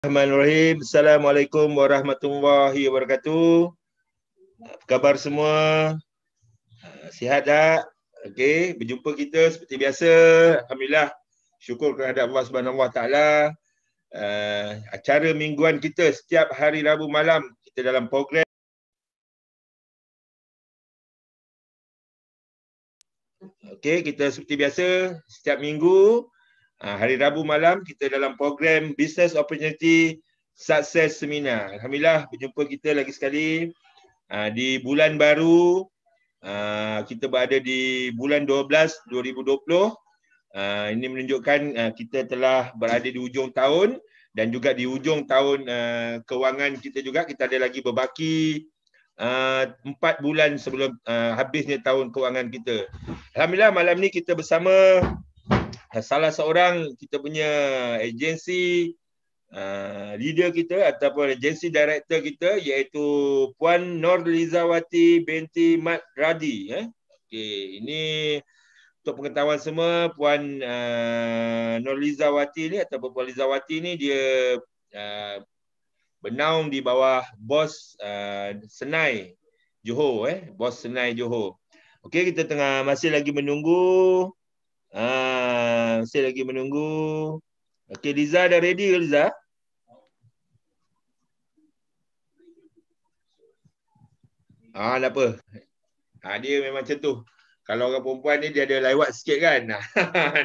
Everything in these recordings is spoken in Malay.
Bismillahirrahmanirrahim. Assalamualaikum warahmatullahi wabarakatuh. Apa khabar semua? Sihat tak? Okey, berjumpa kita seperti biasa. Alhamdulillah. Syukur kepada Allah Subhanahu Wa Taala. Acara mingguan kita setiap hari Rabu malam kita dalam program. Okey, kita seperti biasa setiap minggu hari Rabu malam kita dalam program Business Opportunity Success Seminar. Alhamdulillah berjumpa kita lagi sekali di bulan baru. Kita berada di bulan 12 2020. Ini menunjukkan kita telah berada di hujung tahun dan juga di hujung tahun kewangan kita juga. Kita ada lagi berbaki 4 bulan sebelum habisnya tahun kewangan kita. Alhamdulillah malam ni kita bersama salah seorang kita punya agensi leader kita ataupun agensi director kita, iaitu Puan Nurlizawati binti Mat Radi. Okey, ini untuk pengetahuan semua, Puan Nurlizawati ni ataupun Puan Lizawati ni dia bernaung di bawah bos Senai Johor, bos Senai Johor. Okey, kita tengah masih lagi menunggu. Masih lagi menunggu. Okey, Liza dah ready ke Liza? Tak apa. Dia memang macam tu. Kalau orang perempuan ni dia ada lewat sikit kan.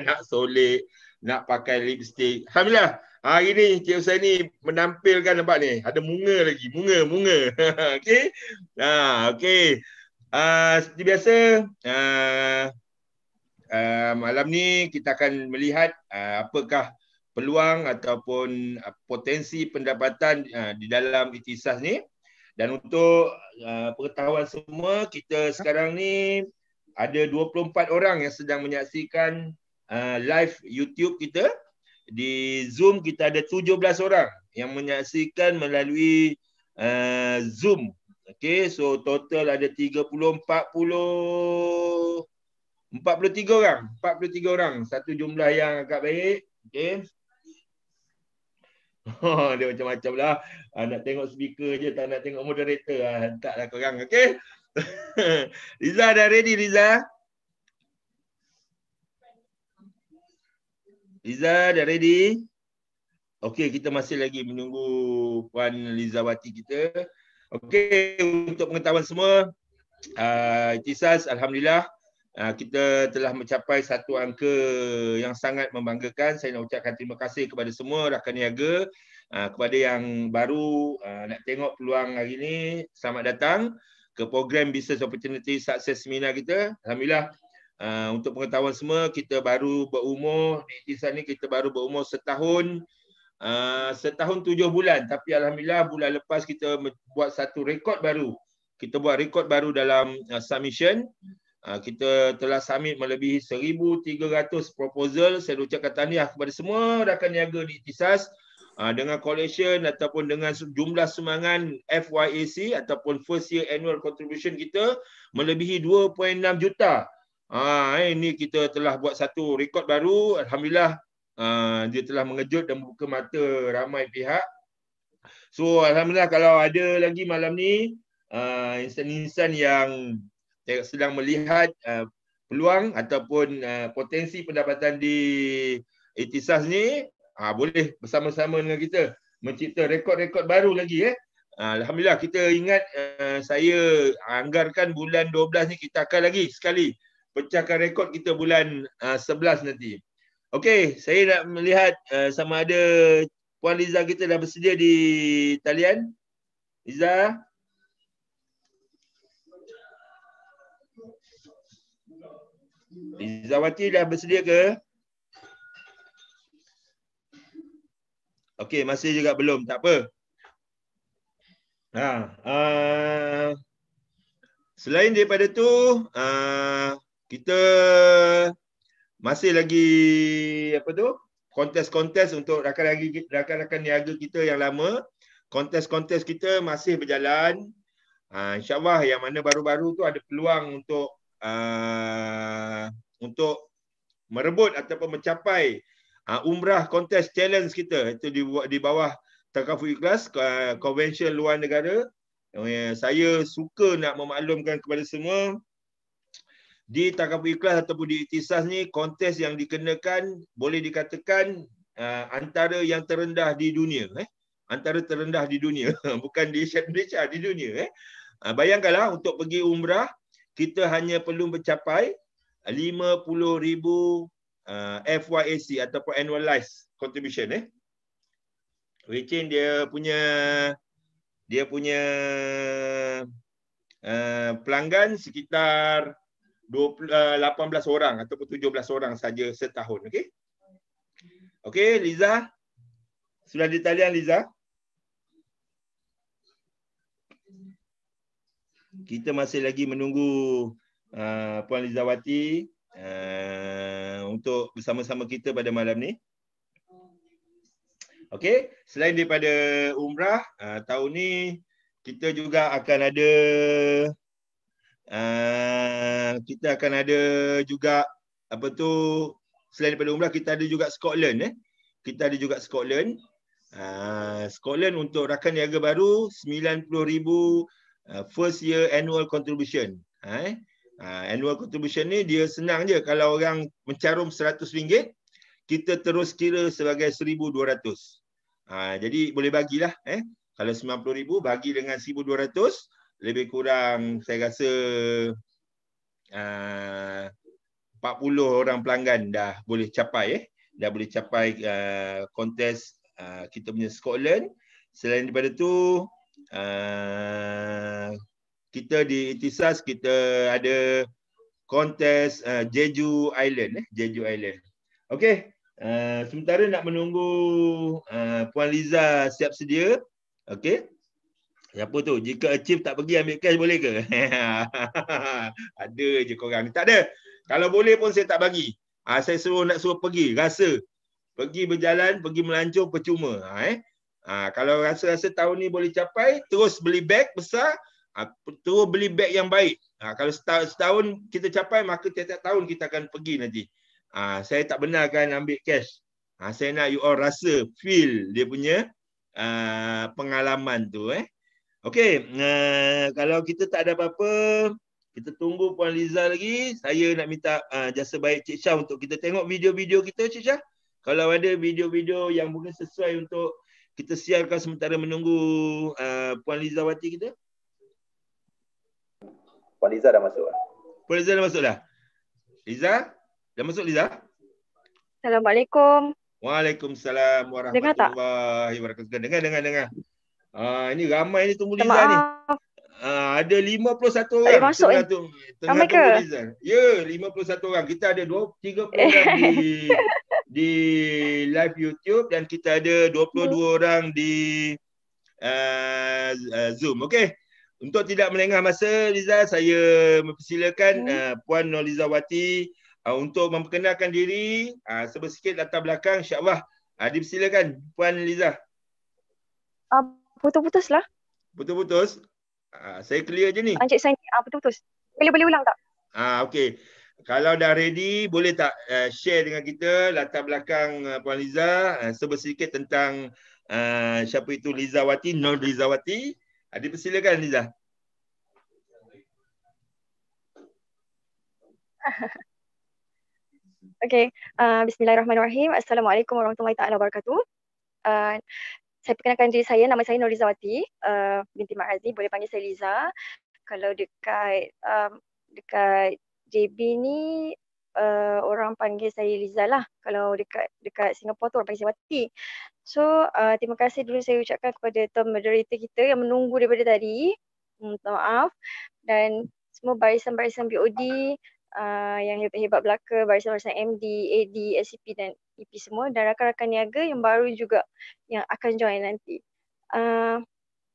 Nak solek, nak pakai lipstick. Alhamdulillah. Hari ni Cik Husaini menampilkan, nampak ni. Ada bunga lagi. Bunga. Okey. Okey. Seperti biasa, malam ni kita akan melihat apakah peluang ataupun potensi pendapatan di dalam Ikhtisas ni. Dan untuk pengetahuan semua, kita sekarang ni ada 24 orang yang sedang menyaksikan live YouTube kita. Di Zoom kita ada 17 orang yang menyaksikan melalui Zoom. Okey, so total ada 30, 43 orang. 43 orang. Satu jumlah yang agak baik. Okey. Dia macam-macam lah. Nak tengok speaker je, tak nak tengok moderator. Hantarlah korang. Okey. Liza dah ready, Liza? Liza dah ready? Okey, kita masih lagi menunggu Puan Lizawati kita. Okey, untuk pengetahuan semua, Ikhtisas, Alhamdulillah, kita telah mencapai satu angka yang sangat membanggakan. Saya nak ucapkan terima kasih kepada semua rakan niaga. Kepada yang baru nak tengok peluang hari ini, selamat datang ke program Business Opportunity Success Seminar kita. Alhamdulillah, untuk pengetahuan semua, kita baru berumur di Ikhtisas ni, kita baru berumur setahun 7 bulan. Tapi Alhamdulillah bulan lepas kita buat satu rekod baru. Kita buat rekod baru dalam submission. Kita telah submit melebihi 1,300 proposal. Saya ucapkan tahniah kepada semua rakan niaga di Ikhtisas dengan collection ataupun dengan jumlah sumbangan FYAC ataupun First Year Annual Contribution kita melebihi 2.6 juta. Ini kita telah buat satu rekod baru. Alhamdulillah, dia telah mengejut dan membuka mata ramai pihak. So Alhamdulillah, kalau ada lagi malam ni insan-insan yang sedang melihat peluang ataupun potensi pendapatan di Ikhtisas ni, boleh bersama-sama dengan kita mencipta rekod-rekod baru lagi. Alhamdulillah, kita ingat saya anggarkan bulan 12 ni kita akan lagi sekali pecahkan rekod kita bulan 11 nanti. Okey, saya nak melihat sama ada Puan Liza kita dah bersedia di talian. Liza? Lizawati dah bersedia ke? Okey, masih juga belum. Tak apa. Selain daripada tu, kita masih lagi kontes-kontes untuk rakan-rakan niaga kita yang lama. Kontes-kontes kita masih berjalan. InsyaAllah yang mana baru-baru tu ada peluang untuk merebut ataupun mencapai Umrah Kontes Challenge kita. Itu di bawah Takaful Ikhlas, convention luar negara. Saya suka nak memaklumkan kepada semua, di Takaful Ikhlas ataupun di Ikhtisas ni, kontes yang dikenakan boleh dikatakan antara yang terendah di dunia. Antara terendah di dunia. Bukan di Malaysia, di dunia. Bayangkanlah untuk pergi umrah, kita hanya perlu mencapai 50,000 FYAC ataupun annualized contribution. Which dia punya pelanggan sekitar 18 orang ataupun 17 orang saja setahun. Okey? Okey, Liza? Sudah di talian, Liza? Kita masih lagi menunggu Puan Lizawati untuk bersama-sama kita pada malam ni. Okey, selain daripada umrah, tahun ni kita juga akan ada juga apa tu, selain daripada umrah kita ada juga Scotland. Kita ada juga Scotland. Scotland untuk rakan niaga baru 90,000 first year annual contribution. Annual contribution ni dia senang je, kalau orang mencarum RM100, kita terus kira sebagai 1,200. Jadi boleh bagilah. Kalau 90,000 bagi dengan 1,200, lebih kurang saya rasa 40 orang pelanggan dah boleh capai. Dah boleh capai kontes kita punya Scotland. Selain daripada tu, kita di Ikhtisas kita ada kontes Jeju Island. Jeju Island. Okey. Sementara nak menunggu Puan Liza siap sedia. Okey. Siapa tu? Jika achieve tak pergi ambil cash boleh ke? Ada je korang. Tak ada. Kalau boleh pun saya tak bagi. Saya suruh pergi. Rasa. Pergi berjalan, pergi melancong percuma. Kalau rasa-rasa tahun ni boleh capai, terus beli beg besar, terus beli beg yang baik. Kalau setahun kita capai, maka tiap-tiap tahun kita akan pergi nanti. Saya tak benarkan ambil cash. Saya nak you all rasa, feel dia punya pengalaman tu. Okey, kalau kita tak ada apa-apa, kita tunggu Puan Liza lagi. Saya nak minta jasa baik Cik Syah untuk kita tengok video-video kita, Cik Syah. Kalau ada video-video yang mungkin sesuai untuk kita siarkan sementara menunggu Puan Lizawati kita. Puan Liza dah masuk. Puan Liza dah masuk dah? Liza? Dah masuk Liza? Assalamualaikum. Waalaikumsalam warahmatullahi wabarakatuh. Dengar. Ini ramai ni tunggu Liza ni. Ada 51 orang masuk, tengah tunggu Liza. Ya, 51 orang. Kita ada 3 program di live YouTube dan kita ada 22 orang di Zoom. Okey. Untuk tidak melengah masa, Liza, saya mempersilakan Puan Nolizawati untuk memperkenalkan diri, sebesikit latar belakang, insya-Allah. Dipersilakan Puan Liza. Putus-putus lah. Putus-putus? Saya clear je ni. Encik saya putus-putus. Boleh ulang tak? Okey. Kalau dah ready, boleh tak share dengan kita latar belakang Puan Liza, sebesikit tentang siapa itu Lizawati, Nolizawati. Dipersilakan Liza. Okey. Bismillahirrahmanirrahim. Assalamualaikum warahmatullahi taala wabarakatuh. Saya perkenalkan diri saya, nama saya Nolizawati binti Mak Razi, boleh panggil saya Liza. Kalau dekat JB ni orang panggil saya Liza lah. Kalau dekat Singapura tu orang panggil saya Wati. So terima kasih dulu saya ucapkan kepada term moderator kita yang menunggu daripada tadi. Minta maaf. Dan semua barisan-barisan BOD yang hebat-hebat belaka, barisan-barisan MD, AD, SCP dan EP semua, dan rakan-rakan niaga yang baru juga yang akan join nanti.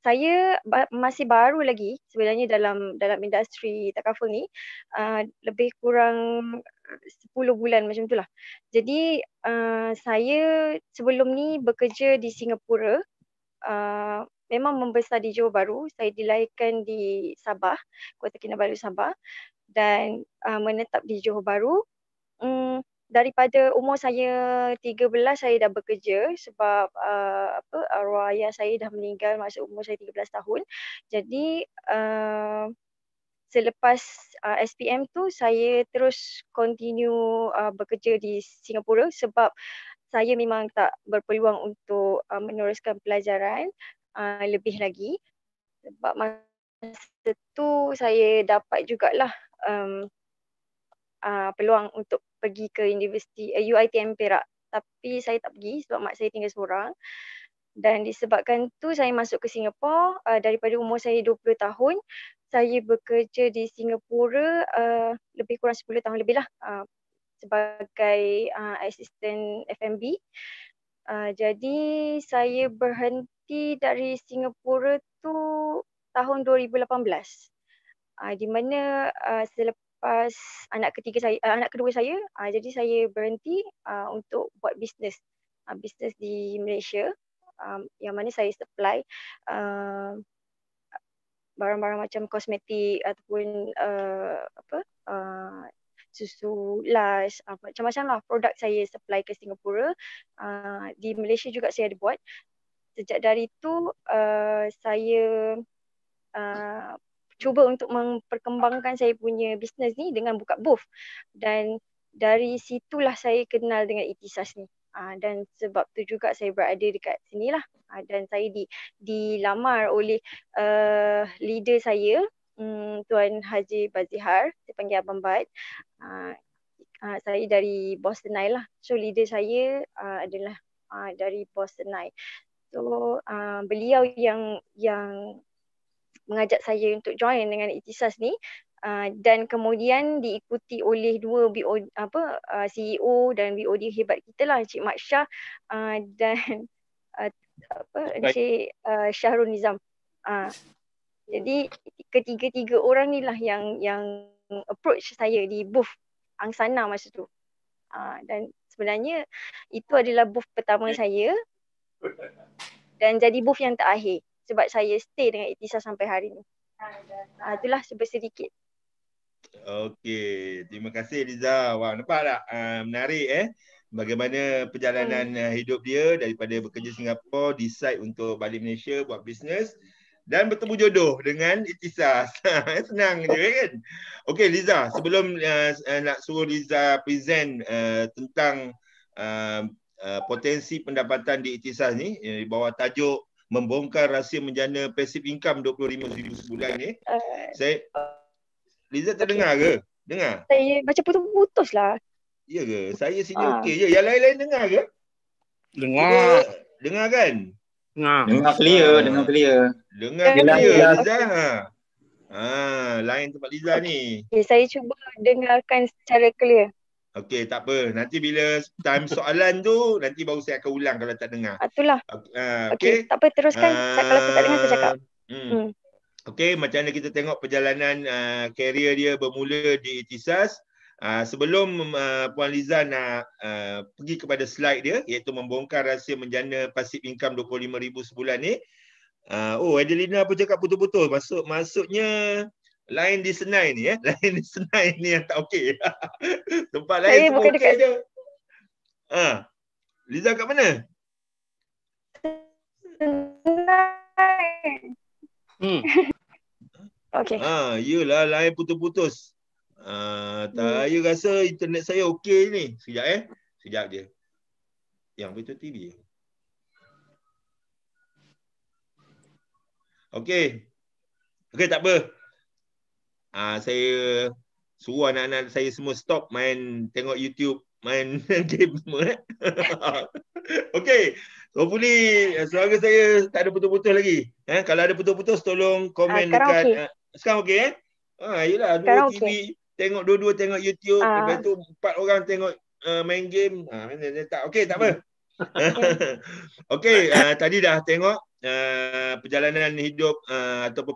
Saya masih baru lagi sebenarnya dalam industri takaful ni, lebih kurang 10 bulan macam itulah. Jadi saya sebelum ni bekerja di Singapura, memang membesar di Johor Bahru. Saya dilahirkan di Sabah, Kota Kinabalu Sabah, dan menetap di Johor Bahru. daripada umur saya 13 saya dah bekerja sebab arwah ayah saya dah meninggal masa umur saya 13 tahun. Jadi selepas SPM tu saya terus continue bekerja di Singapura sebab saya memang tak berpeluang untuk meneruskan pelajaran lebih lagi sebab masa tu saya dapat jugalah peluang untuk pergi ke Universiti UiTM Perak, tapi saya tak pergi sebab mak saya tinggal seorang. Dan disebabkan tu saya masuk ke Singapura daripada umur saya 20 tahun. Saya bekerja di Singapura lebih kurang 10 tahun lebih lah sebagai asisten F&B. Jadi saya berhenti dari Singapura tu tahun 2018. Di mana selepas anak kedua saya, jadi saya berhenti untuk buat bisnes di Malaysia, yang mana saya supply barang-barang macam kosmetik ataupun susu las, macam-macam lah produk saya supply ke Singapura. Di Malaysia juga saya ada buat. Sejak dari itu saya cuba untuk memperkembangkan saya punya bisnes ni dengan buka booth, dan dari situlah saya kenal dengan Itisas ni. Dan sebab tu juga saya berada dekat sini lah. Dan saya dilamar oleh leader saya, Tuan Haji Bazihar, saya panggil Abang Bad. Saya dari Boston Eye lah. So leader saya adalah dari Boston Eye. So beliau yang mengajak saya untuk join dengan Itisas ni. Dan kemudian diikuti oleh dua CEO dan BOD hebat kita lah, Encik Mak Shah dan Encik Syahrul Nizam. Jadi ketiga-tiga orang ni lah yang approach saya di booth Angsana masa tu. Dan sebenarnya itu adalah booth pertama saya dan jadi booth yang terakhir sebab saya stay dengan Itisas sampai hari ni. Itulah sedikit. Okey, terima kasih Liza. Wah, nampak tak menarik bagaimana perjalanan hidup dia daripada bekerja Singapura, decide untuk balik Malaysia buat bisnes dan bertemu jodoh dengan Itisas. Senang je kan. Okey Liza, sebelum nak suruh Liza present tentang potensi pendapatan di Itisas ni di bawah tajuk membongkar rahsia menjana passive income 25,000 sebulan ni. Liza terdengar ke? Dengar? Saya macam putus-putus lah. Ya ke? Saya sini okey je. Yang lain-lain dengar ke? Dengar. Dengar kan? Dengar clear, dengar clear. Dengar clear Liza. Lain tempat Liza ni. Okay, saya cuba dengarkan secara clear. Okey, tak apa. Nanti bila time soalan tu, nanti baru saya akan ulang kalau tak dengar. Itulah. Okey, tak apa, teruskan. Kalau saya tak dengar, saya cakap. Okey, macam mana kita tengok perjalanan karier dia bermula di Itisas. Sebelum Puan Liza nak pergi kepada slide dia, iaitu membongkar rahsia menjana passive income 25,000 sebulan ni. Adelina pun cakap putus-putus. Maksudnya lain di Senai ni lain di Senai ni yang tak okey. Tempat lain saya semua okey je. Liza kat mana? Okey. Yelah, lain putus-putus. Saya rasa internet saya okey ni. Sekejap je. Yang betul TV. Okey. Okey, tak apa. Saya suruh anak-anak saya semua stop main tengok YouTube, main game semua. Okey. Hopefully suara saya tak ada putus-putus lagi. Kalau ada putus-putus tolong komen dekat. Sekarang okey yelah, dua TV okay. Tengok dua-dua tengok YouTube, lepas tu 4 orang tengok main game. Tak okey, tak apa. Okey, tadi dah tengok perjalanan hidup ataupun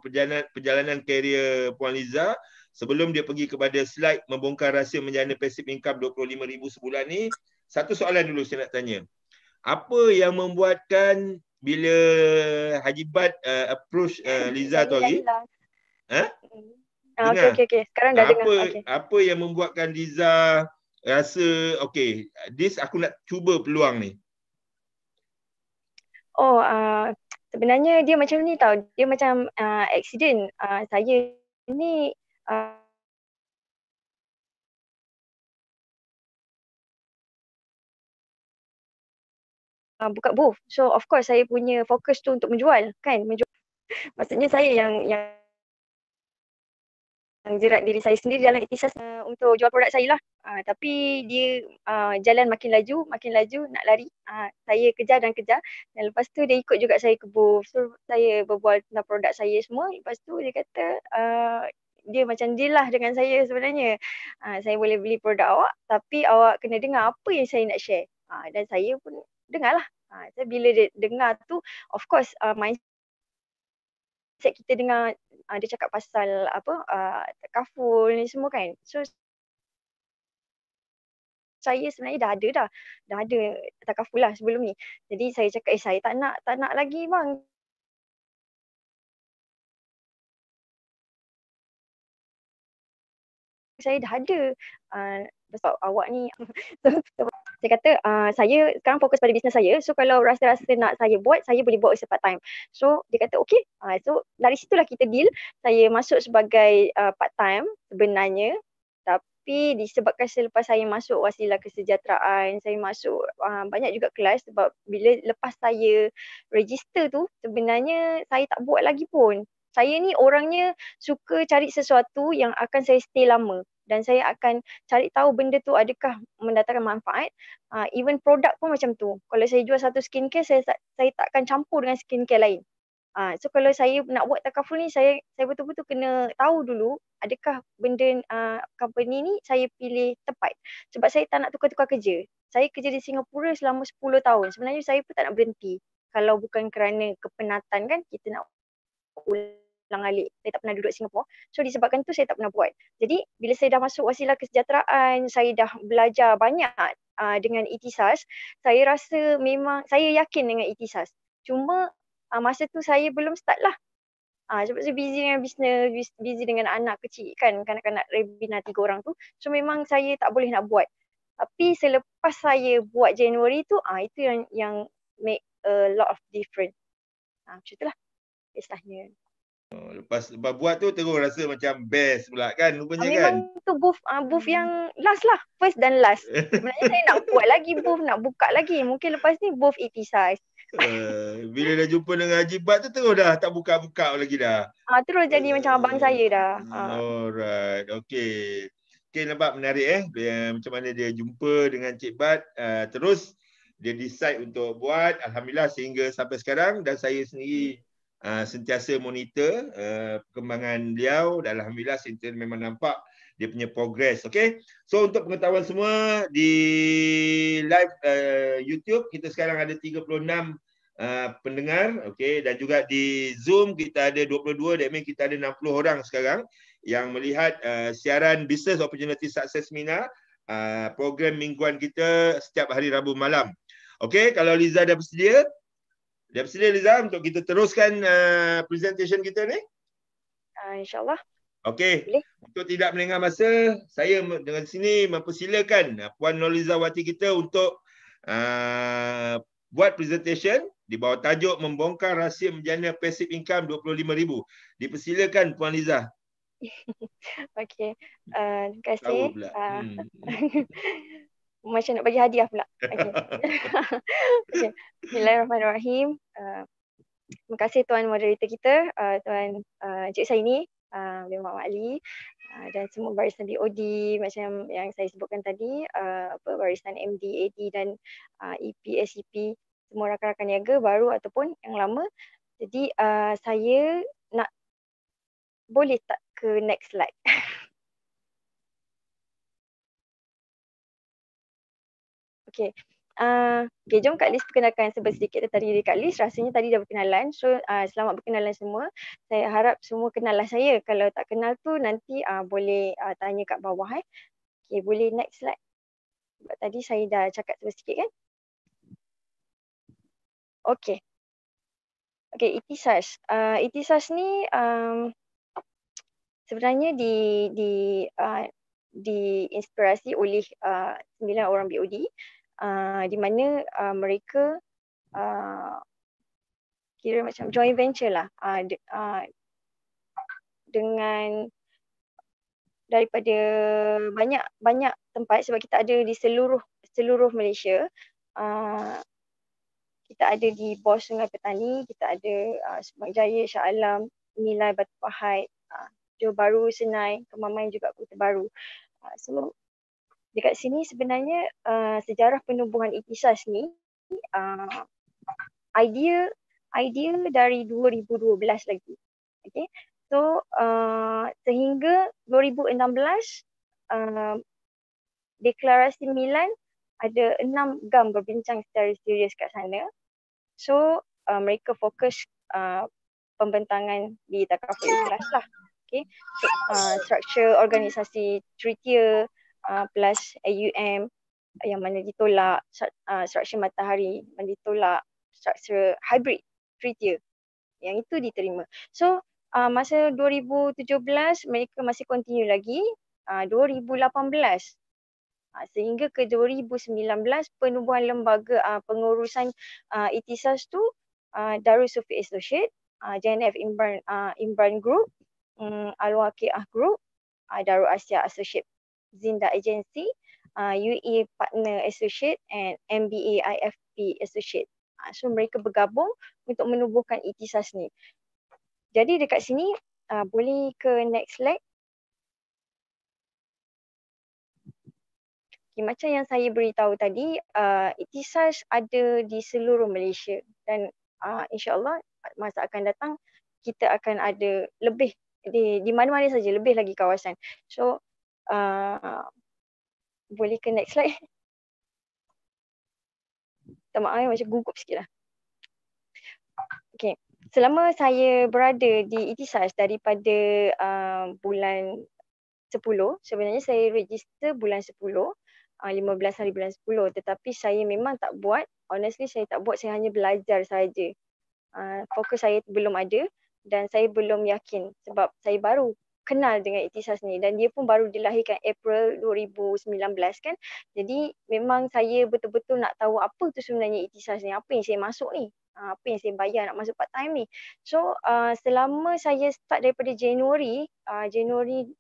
perjalanan karier Puan Liza sebelum dia pergi kepada slide membongkar rahsia menjana passive income 25,000 sebulan ni. Satu soalan dulu saya nak tanya. Apa yang membuatkan bila Haji Bad approach Liza tu hari? Okey. Sekarang dah dengar. Apa yang membuatkan Liza rasa okay, this aku nak cuba peluang ni? Oh, sebenarnya dia macam ni tau. Dia macam accident. Saya ni buka booth. So of course saya punya fokus tu untuk menjual kan. Maksudnya saya yang jerat diri saya sendiri dalam ikhtisas untuk jual produk saya lah. Tapi dia jalan makin laju nak lari. Saya kejar dan lepas tu dia ikut juga saya ke booth. So saya berbual tentang produk saya semua. Lepas tu dia kata dia macam deal lah dengan saya sebenarnya. Saya boleh beli produk awak tapi awak kena dengar apa yang saya nak share. Dan saya pun dengar lah. Saya bila dia dengar tu of course mindset kita dengar dia cakap pasal takaful ni semua kan. So saya sebenarnya dah ada takaful lah sebelum ni. Jadi saya cakap saya tak nak lagi bang. Saya dah ada sebab awak ni saya kata saya sekarang fokus pada bisnes saya. So kalau rasa-rasa nak saya buat, saya boleh buat as a part time. So dia kata okay. So dari situlah kita deal. Saya masuk sebagai part time sebenarnya. Tapi disebabkan selepas saya masuk Wasilah Kesejahteraan, saya masuk banyak juga kelas sebab bila lepas saya register tu sebenarnya saya tak buat lagi pun. Saya ni orangnya suka cari sesuatu yang akan saya stay lama dan saya akan cari tahu benda tu adakah mendatangkan manfaat. Even produk pun macam tu. Kalau saya jual satu skincare, saya tak akan campur dengan skincare lain. So kalau saya nak buat takaful ni, saya betul-betul kena tahu dulu adakah benda company ni saya pilih tepat. Sebab saya tak nak tukar-tukar kerja. Saya kerja di Singapura selama 10 tahun. Sebenarnya saya pun tak nak berhenti. Kalau bukan kerana kepenatan kan, kita nak ulang alik. Saya tak pernah duduk Singapura. So disebabkan tu saya tak pernah buat. Jadi bila saya dah masuk Wasilah Kesejahteraan, saya dah belajar banyak dengan ikhtisas. Saya rasa memang saya yakin dengan ikhtisas. Cuma masa tu saya belum start lah. Sebab saya busy dengan bisnes, busy dengan anak kecil kan, kanak-kanak Rebina 3 orang tu. So memang saya tak boleh nak buat. Tapi selepas saya buat Januari tu, itu yang make a lot of difference. Macam itulah istilahnya. Lepas buat tu terus rasa macam best pula kan rupanya kan. Memang tu booth yang last lah, first dan last. Sebenarnya saya nak buat lagi booth, nak buka lagi. Mungkin lepas ni booth ikhtisas. Bila dah jumpa dengan Haji Bat tu terus dah tak buka-buka lagi dah. Terus jadi macam abang saya dah. Alright, okay. Okay, nampak menarik macam mana dia jumpa dengan Cik Bat, terus dia decide untuk buat, alhamdulillah sehingga sampai sekarang, dan saya sendiri sentiasa monitor perkembangan beliau dan alhamdulillah sentiasa memang nampak dia punya progress. Okay, so untuk pengetahuan semua di live YouTube kita sekarang ada 36 pendengar, okay, dan juga di Zoom kita ada 22, that means kita ada 60 orang sekarang yang melihat siaran Business Opportunity Success Seminar, program mingguan kita setiap hari Rabu malam. Okay, kalau Liza dah bersedia? Dah bersedia Liza untuk kita teruskan presentation kita ni? InsyaAllah. Okay, untuk tidak melengah masa, saya dengan sini mempersilakan Puan Nurlizawati kita untuk buat presentation di bawah tajuk membongkar rahsia menjana passive income 25,000. Dipersilakan Puan Liza. Okey, terima kasih. Macam nak bagi hadiah pula. Okey. Okay. Bismillahirrahmanirrahim. Terima kasih Tuan Moderator kita, Tuan Cik Saini, Muhammad Ali, dan semua barisan BOD macam yang saya sebutkan tadi, barisan MD, AD dan EP, SEP, semua rakan-rakan niaga baru ataupun yang lama. Jadi saya nak boleh tak ke next slide? Okay. Okay, jom Kak Liz perkenalkan sedikit tadi Kak Liz. Rasanya tadi dah berkenalan. So selamat berkenalan semua. Saya harap semua kenal lah saya. Kalau tak kenal tu nanti boleh tanya kat bawah. Okay, boleh next slide. Sebab tadi saya dah cakap sedikit kan. Okay. Okay, ikhtisas. Ikhtisas ni sebenarnya diinspirasi oleh 9 orang BOD di mana mereka kira macam joint venture lah dengan daripada banyak tempat, sebab kita ada di seluruh Malaysia. Kita ada di Bawah Sungai Petani, kita ada Subang Jaya, Shah Alam, Nilai, Batu Pahat, Johor Bahru, Senai, Kemaman juga Kota Baru. So dekat sini sebenarnya sejarah penubuhan Ikhtisas ni idea dari 2012 lagi. Okay. So sehingga 2016 deklarasi Milan ada 6 GAM berbincang secara serius kat sana. So mereka fokus pembentangan di Takaful Ikhlas lah. Okay. So, struktur organisasi 3-tier plus AUM yang mana ditolak, struktur matahari yang ditolak, struktur hybrid 3-tier yang itu diterima. So masa 2017 mereka masih continue lagi, 2018 sehingga ke 2019 penubuhan lembaga pengurusan Ikhtisas tu Darul Sufi Associate, JNF Imran Group, Al-Waqiah Group, Darul Asia Associate, Zinda Agency, UE Partner Associate and MBA IFP Associate. So mereka bergabung untuk menubuhkan Ikhtisas ni. Jadi dekat sini boleh ke next slide. Okay, macam yang saya beritahu tadi, Ikhtisas ada di seluruh Malaysia dan insya-Allah masa akan datang kita akan ada lebih di mana-mana saja, lebih lagi kawasan. So boleh ke next slide. Minta maaf macam gugup sikit lah. Okay. Selama saya berada di Ikhtisas daripada bulan 10, sebenarnya saya register bulan 10, 15 hari bulan 10, tetapi saya memang tak buat. Honestly saya tak buat, saya hanya belajar saja. Fokus saya belum ada dan saya belum yakin sebab saya baru kenal dengan Ikhtisas ni dan dia pun baru dilahirkan April 2019 kan. Jadi memang saya betul-betul nak tahu apa tu sebenarnya Ikhtisas ni, apa yang saya masuk ni, apa yang saya bayar nak masuk part time ni. So selama saya start daripada Januari 2020,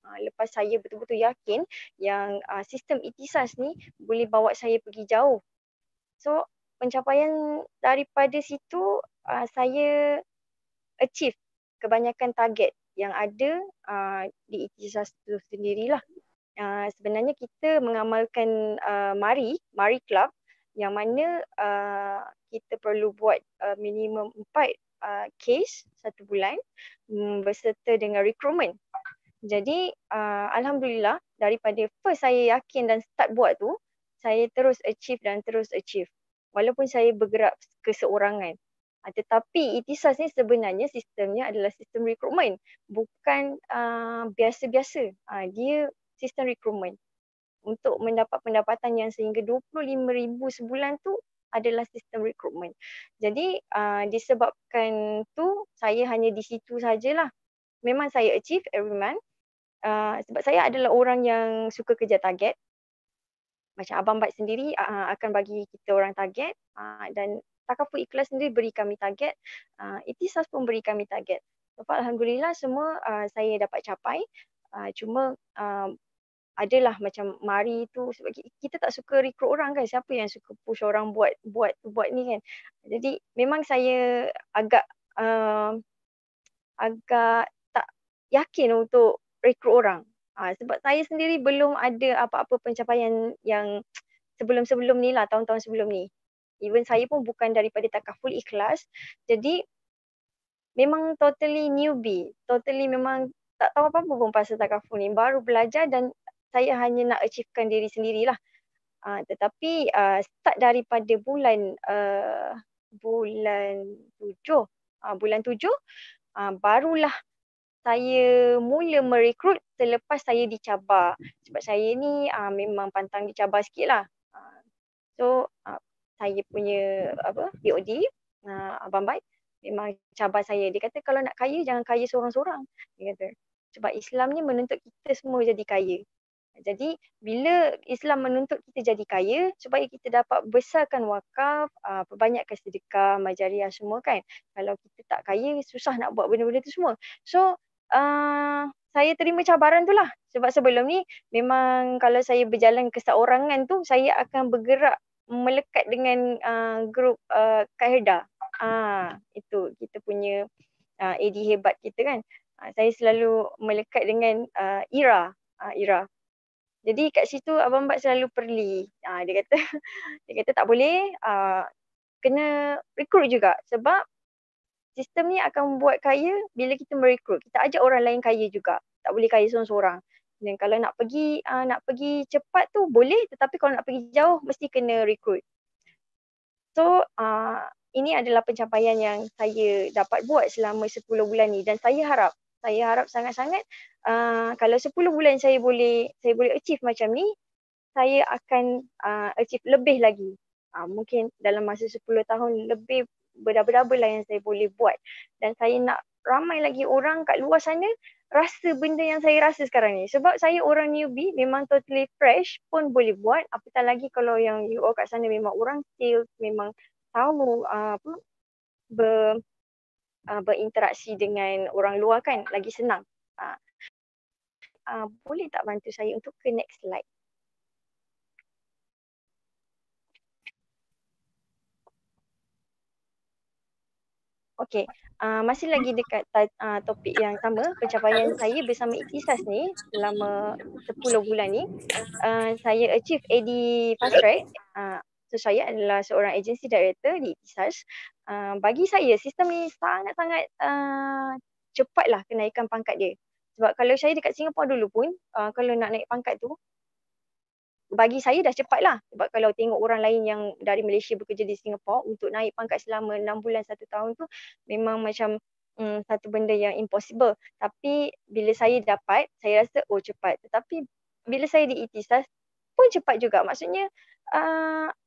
lepas saya betul-betul yakin yang sistem Ikhtisas ni boleh bawa saya pergi jauh. So pencapaian daripada situ saya achieve kebanyakan target yang ada di Ikhtisas itu sendirilah. Sebenarnya kita mengamalkan Mari Club yang mana kita perlu buat minimum 4 case satu bulan berserta dengan recruitment. Jadi alhamdulillah daripada first saya yakin dan start buat tu, saya terus achieve. Walaupun saya bergerak keseorangan. Tetapi Ikhtisas ni sebenarnya sistemnya adalah sistem recruitment, bukan biasa-biasa. Dia sistem recruitment. Untuk mendapat pendapatan yang sehingga 25,000 sebulan tu adalah sistem recruitment. Jadi disebabkan tu saya hanya di situ sajalah. Memang saya achieve every month. Sebab saya adalah orang yang suka kejar target. Macam Abang Bat sendiri akan bagi kita orang target dan Takaful Ikhlas sendiri beri kami target. Ikhtisas pun beri kami target. Alhamdulillah semua saya dapat capai. Cuma adalah macam Mari tu sebab kita tak suka rekrut orang kan. Siapa yang suka push orang buat ni kan. Jadi memang saya agak tak yakin untuk rekrut orang. Sebab saya sendiri belum ada apa-apa pencapaian yang sebelum-sebelum ni lah, tahun-tahun sebelum ni. Even saya pun bukan daripada Takaful Ikhlas. Jadi memang totally newbie. Totally memang tak tahu apa-apa pun pasal Takaful ni. Baru belajar dan saya hanya nak achievekan diri sendirilah. Tetapi start daripada bulan 7 barulah saya mula merekrut selepas saya dicabar. Sebab saya ni memang pantang dicabar sikit lah. So saya punya BOD, Abang Bat memang cabar saya. Dia kata kalau nak kaya jangan kaya seorang-seorang. Dia kata. Sebab Islam ni menuntut kita semua jadi kaya. Jadi bila Islam menuntut kita jadi kaya supaya kita dapat besarkan wakaf, perbanyakkan sedekah, majariah semua kan. Kalau kita tak kaya susah nak buat benda-benda tu semua. So saya terima cabaran tu lah. Sebab sebelum ni memang kalau saya berjalan keseorangan tu saya akan bergerak melekat dengan grup Kak Herda. Itu kita punya AD hebat kita kan. Saya selalu melekat dengan Ira. Ira. Jadi kat situ Abang Bat selalu perli. Dia kata dia kata tak boleh, kena rekrut juga sebab sistem ni akan buat kaya bila kita merekrut. Kita ajak orang lain kaya juga. Tak boleh kaya seorang-seorang. Dan kalau nak pergi cepat tu boleh, tetapi kalau nak pergi jauh mesti kena rekrut. So ini adalah pencapaian yang saya dapat buat selama 10 bulan ni dan saya harap sangat-sangat kalau 10 bulan saya boleh achieve macam ni, saya akan achieve lebih lagi. Mungkin dalam masa 10 tahun lebih berdouble-double lah yang saya boleh buat. Dan saya nak ramai lagi orang kat luar sana rasa benda yang saya rasa sekarang ni. Sebab saya orang newbie, memang totally fresh pun boleh buat. Apatah lagi kalau yang you all kat sana memang orang sales, memang tahu berinteraksi dengan orang luar kan, lagi senang. Boleh tak bantu saya untuk ke next slide? Okey, masih lagi dekat topik yang sama, pencapaian saya bersama Ikhtisas ni selama 10 bulan ni, saya achieve AD Fast Track. So saya adalah seorang agency director di Ikhtisas. Bagi saya sistem ni sangat-sangat cepatlah kenaikan pangkat dia. Sebab kalau saya dekat Singapura dulu pun, kalau nak naik pangkat tu, bagi saya dah cepat lah. Sebab kalau tengok orang lain yang dari Malaysia bekerja di Singapura untuk naik pangkat selama 6 bulan 1 tahun tu memang macam satu benda yang impossible. Tapi bila saya dapat, saya rasa cepat. Tetapi bila saya di Ikhtisas pun cepat juga. Maksudnya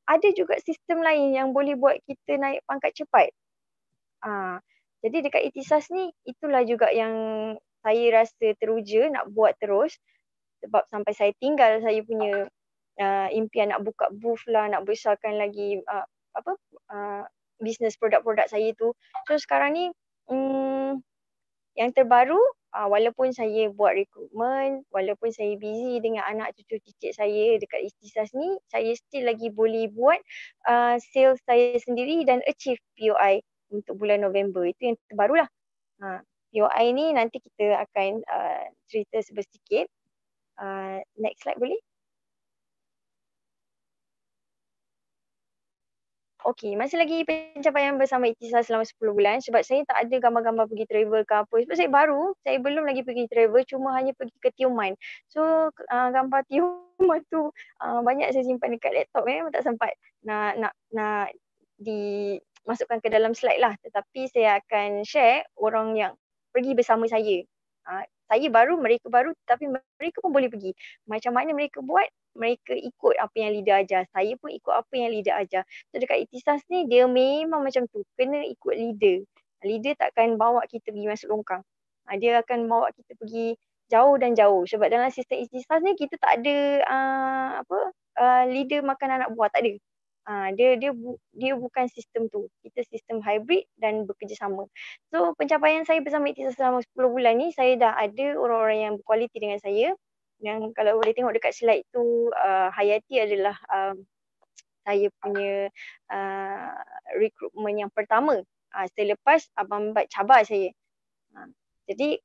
ada juga sistem lain yang boleh buat kita naik pangkat cepat. Jadi dekat Ikhtisas ni itulah juga yang saya rasa teruja nak buat terus. Sebab sampai saya tinggal saya punya impian nak buka booth lah, nak besarkan lagi bisnes produk-produk saya tu. So sekarang ni yang terbaru, walaupun saya buat rekrutmen, walaupun saya busy dengan anak cucu cicit saya dekat Ikhtisas ni, saya still lagi boleh buat sales saya sendiri dan achieve POI untuk bulan November. Itu yang terbaru lah. POI ni nanti kita akan cerita sedikit. Next slide boleh? Okey, masih lagi pencapaian bersama Ikhtisas selama 10 bulan sebab saya tak ada gambar-gambar pergi travel ke apa. Sebab saya baru, saya belum lagi pergi travel, cuma hanya pergi ke Tioman. So gambar Tioman tu banyak saya simpan dekat laptop, memang tak sempat nak dimasukkan ke dalam slide lah. Tetapi saya akan share orang yang pergi bersama saya. Saya baru, mereka baru, tapi mereka pun boleh pergi. Macam mana mereka buat? Mereka ikut apa yang leader ajar. Saya pun ikut apa yang leader ajar. So dekat Ikhtisas ni dia memang macam tu. Kena ikut leader. Leader takkan bawa kita pergi masuk longkang. Dia akan bawa kita pergi jauh dan jauh. Sebab dalam sistem Ikhtisas ni kita tak ada leader makan anak buah. Tak ada. Dia bukan sistem tu. Kita sistem hybrid dan bekerjasama. So pencapaian saya bersama Ikhtisas selama 10 bulan ni, saya dah ada orang-orang yang berkualiti dengan saya. Yang kalau boleh tengok dekat slide tu, Hayati adalah saya punya rekrutmen yang pertama selepas Abang Bat cabar saya. Jadi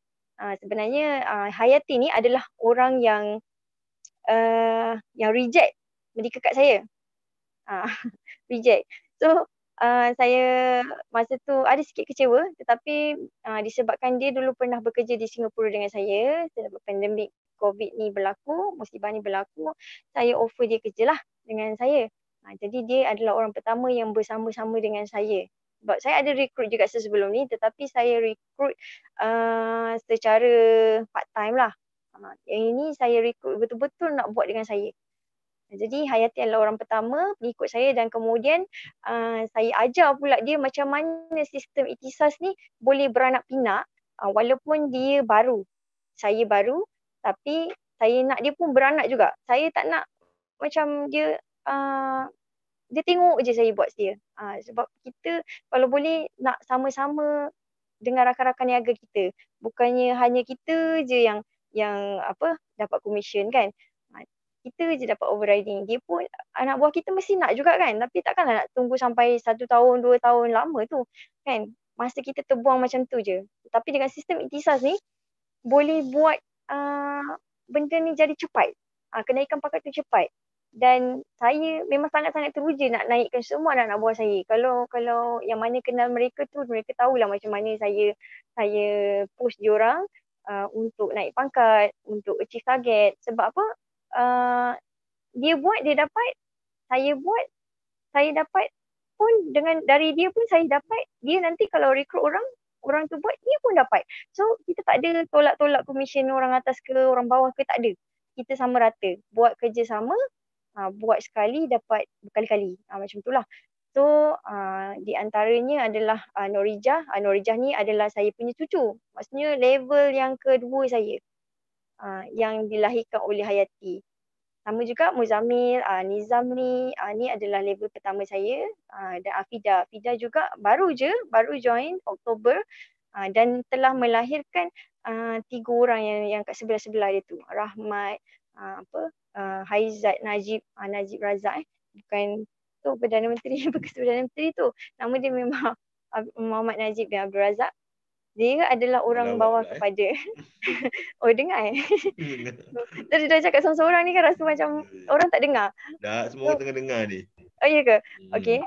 sebenarnya Hayati ni adalah orang yang reject medical card saya. Reject. So saya masa tu ada sikit kecewa, tetapi disebabkan dia dulu pernah bekerja di Singapura dengan saya, sebab pandemik COVID ni berlaku, musibah ni berlaku, saya offer dia kerja lah dengan saya. Jadi dia adalah orang pertama yang bersama-sama dengan saya. Sebab saya ada rekrut juga sebelum ni, tetapi saya rekrut secara part time lah. Yang ini saya rekrut betul-betul nak buat dengan saya. Jadi Hayati adalah orang pertama pengikut saya dan kemudian saya ajar pula dia macam mana sistem Ikhtisas ni boleh beranak pinak walaupun dia baru. saya baru tapi saya nak dia pun beranak juga. Saya tak nak macam dia tengok je saya buat dia. Sebab kita kalau boleh nak sama-sama dengan rakan-rakan niaga kita. Bukannya hanya kita je yang dapat commission kan. Kita je dapat overriding. Dia pun anak buah kita mesti nak juga kan. Tapi takkanlah nak tunggu sampai 1 tahun, 2 tahun lama tu kan. Masa kita terbuang macam tu je. Tapi dengan sistem Ikhtisas ni boleh buat benda ni jadi cepat. Kenaikan pangkat tu cepat. Dan saya memang sangat-sangat teruja nak naikkan semua anak-anak buah saya. Kalau yang mana kenal mereka tu, mereka tahulah macam mana saya push diorang untuk naik pangkat, untuk achieve target. Sebab apa? Dia buat, dia dapat. Saya buat, saya dapat pun dengan dari dia pun saya dapat. Dia nanti kalau rekrut orang tu buat, dia pun dapat. So kita tak ada tolak-tolak komisen orang atas ke orang bawah ke, tak ada. Kita sama rata. Buat kerja sama, buat sekali dapat berkali-kali. Macam itulah. So di antaranya adalah Norijah. Norijah ni adalah saya punya cucu. Maksudnya level yang kedua saya. Yang dilahirkan oleh Hayati. Sama juga Muzamil, Nizam ni adalah level pertama saya. Dan Afida. Afida juga baru join Oktober. Dan telah melahirkan 3 orang yang kat sebelah-sebelah dia tu. Rahmat, Haizat Najib Razak bukan tu Perdana Menteri bekas Perdana Menteri tu. Nama dia memang Muhammad Najib bin Abdul Razak. Dia adalah orang bawah kepada oh dengar Tadi dah cakap seorang-seorang ni kan rasa macam orang tak dengar. Dah semua orang tengah dengar ni. Oh iya ke? Okey.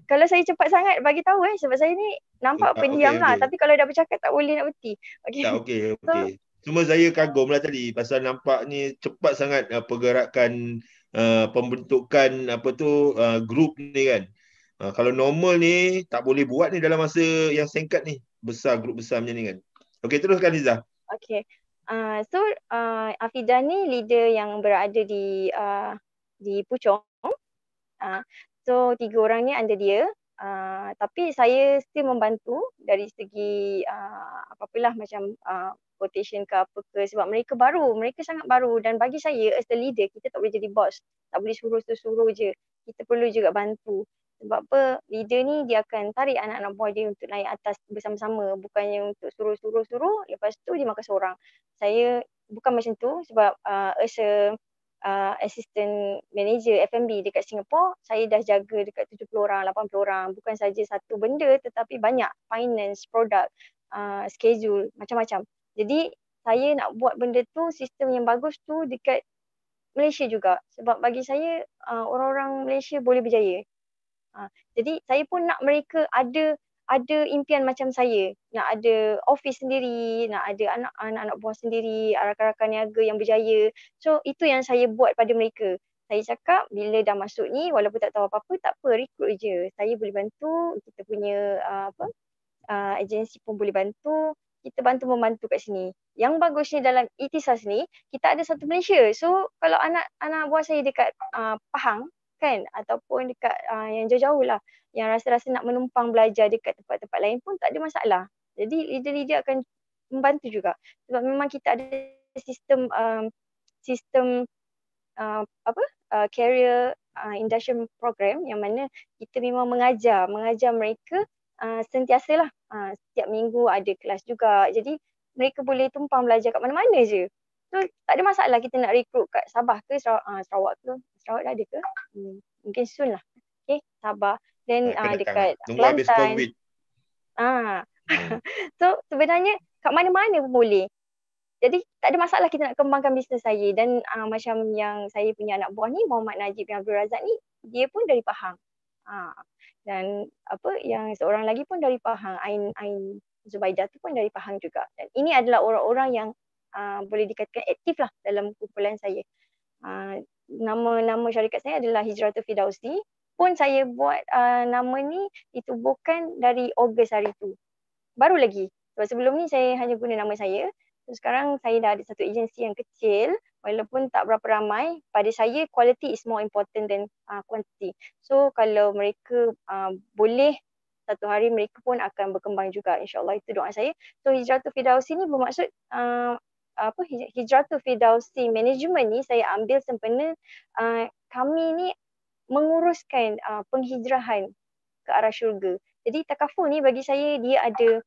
Kalau saya cepat sangat bagi tahu sebab saya ni nampak pendiam lah. Tapi kalau dah bercakap tak boleh nak berhenti. Okey. Tak okey. Cuma saya kagum lah tadi pasal nampak ni cepat sangat pergerakan pembentukan grup ni kan. Kalau normal ni tak boleh buat ni dalam masa yang singkat ni. Grup besar macam ni kan. Okey, teruskan Liza. Okey. So Afidah ni leader yang berada di Puchong. So 3 orang ni under dia. Tapi saya still membantu dari segi apa-apalah macam quotation ke apa ke, sebab mereka sangat baru, dan bagi saya as a leader kita tak boleh jadi boss, tak boleh suruh je, kita perlu juga bantu. Sebab apa, leader ni dia akan tarik anak-anak buah dia untuk naik atas bersama-sama, bukannya untuk suruh lepas tu dia makan seorang. Saya bukan macam tu, sebab as a assistant manager F&B dekat Singapore, saya dah jaga dekat 70 orang, 80 orang. Bukan saja satu benda tetapi banyak finance, produk, schedule, macam-macam. Jadi saya nak buat benda tu, sistem yang bagus tu dekat Malaysia juga. Sebab bagi saya orang-orang Malaysia boleh berjaya. Jadi saya pun nak mereka ada impian macam saya. Nak ada office sendiri, nak ada anak-anak buah sendiri, rakan-rakan niaga yang berjaya. So itu yang saya buat pada mereka. Saya cakap bila dah masuk ni walaupun tak tahu apa-apa, tak apa, rekrut je. Saya boleh bantu, kita punya agensi pun boleh bantu. Kita bantu membantu kat sini. Yang bagusnya dalam Ikhtisas ni, kita ada satu Malaysia. So kalau anak buah saya dekat Pahang kan, ataupun dekat yang jauh-jauh lah, yang rasa-rasa nak menumpang belajar dekat tempat-tempat lain pun tak ada masalah. Jadi leader-leader akan membantu juga. Sebab memang kita ada sistem career induction program yang mana kita memang mengajar mereka sentiasalah. Setiap minggu ada kelas juga. Jadi mereka boleh tumpang belajar kat mana-mana je. So tak ada masalah kita nak rekrut kat Sabah ke Sarawak ke. Sarawak dah ada ke? Mungkin soon lah. Okay, Sabah. Then dekat Kelantan. So sebenarnya kat mana-mana pun boleh. Jadi tak ada masalah kita nak kembangkan bisnes saya. Dan macam yang saya punya anak buah ni, Muhammad Najib bin Abdul Razak ni, dia pun dari Pahang. Dan yang seorang lagi pun dari Pahang, Ain Zubaidah tu pun dari Pahang juga. Dan ini adalah orang-orang yang boleh dikatakan aktif lah dalam kumpulan saya. Nama syarikat saya adalah Hijratul Fidausi. Pun saya buat nama ni ditubuhkan dari Ogos hari tu. Baru lagi. Sebab sebelum ni saya hanya guna nama saya. So, sekarang saya dah ada satu agensi yang kecil, walaupun tak berapa ramai. Pada saya, quality is more important than quantity. So kalau mereka boleh, satu hari mereka pun akan berkembang juga, insyaAllah. Itu doa saya. So Hijratul Fidausi ni bermaksud Hijratul Firdausi Management ni saya ambil sempena kami ni menguruskan penghijrahan ke arah syurga. Jadi takaful ni bagi saya dia ada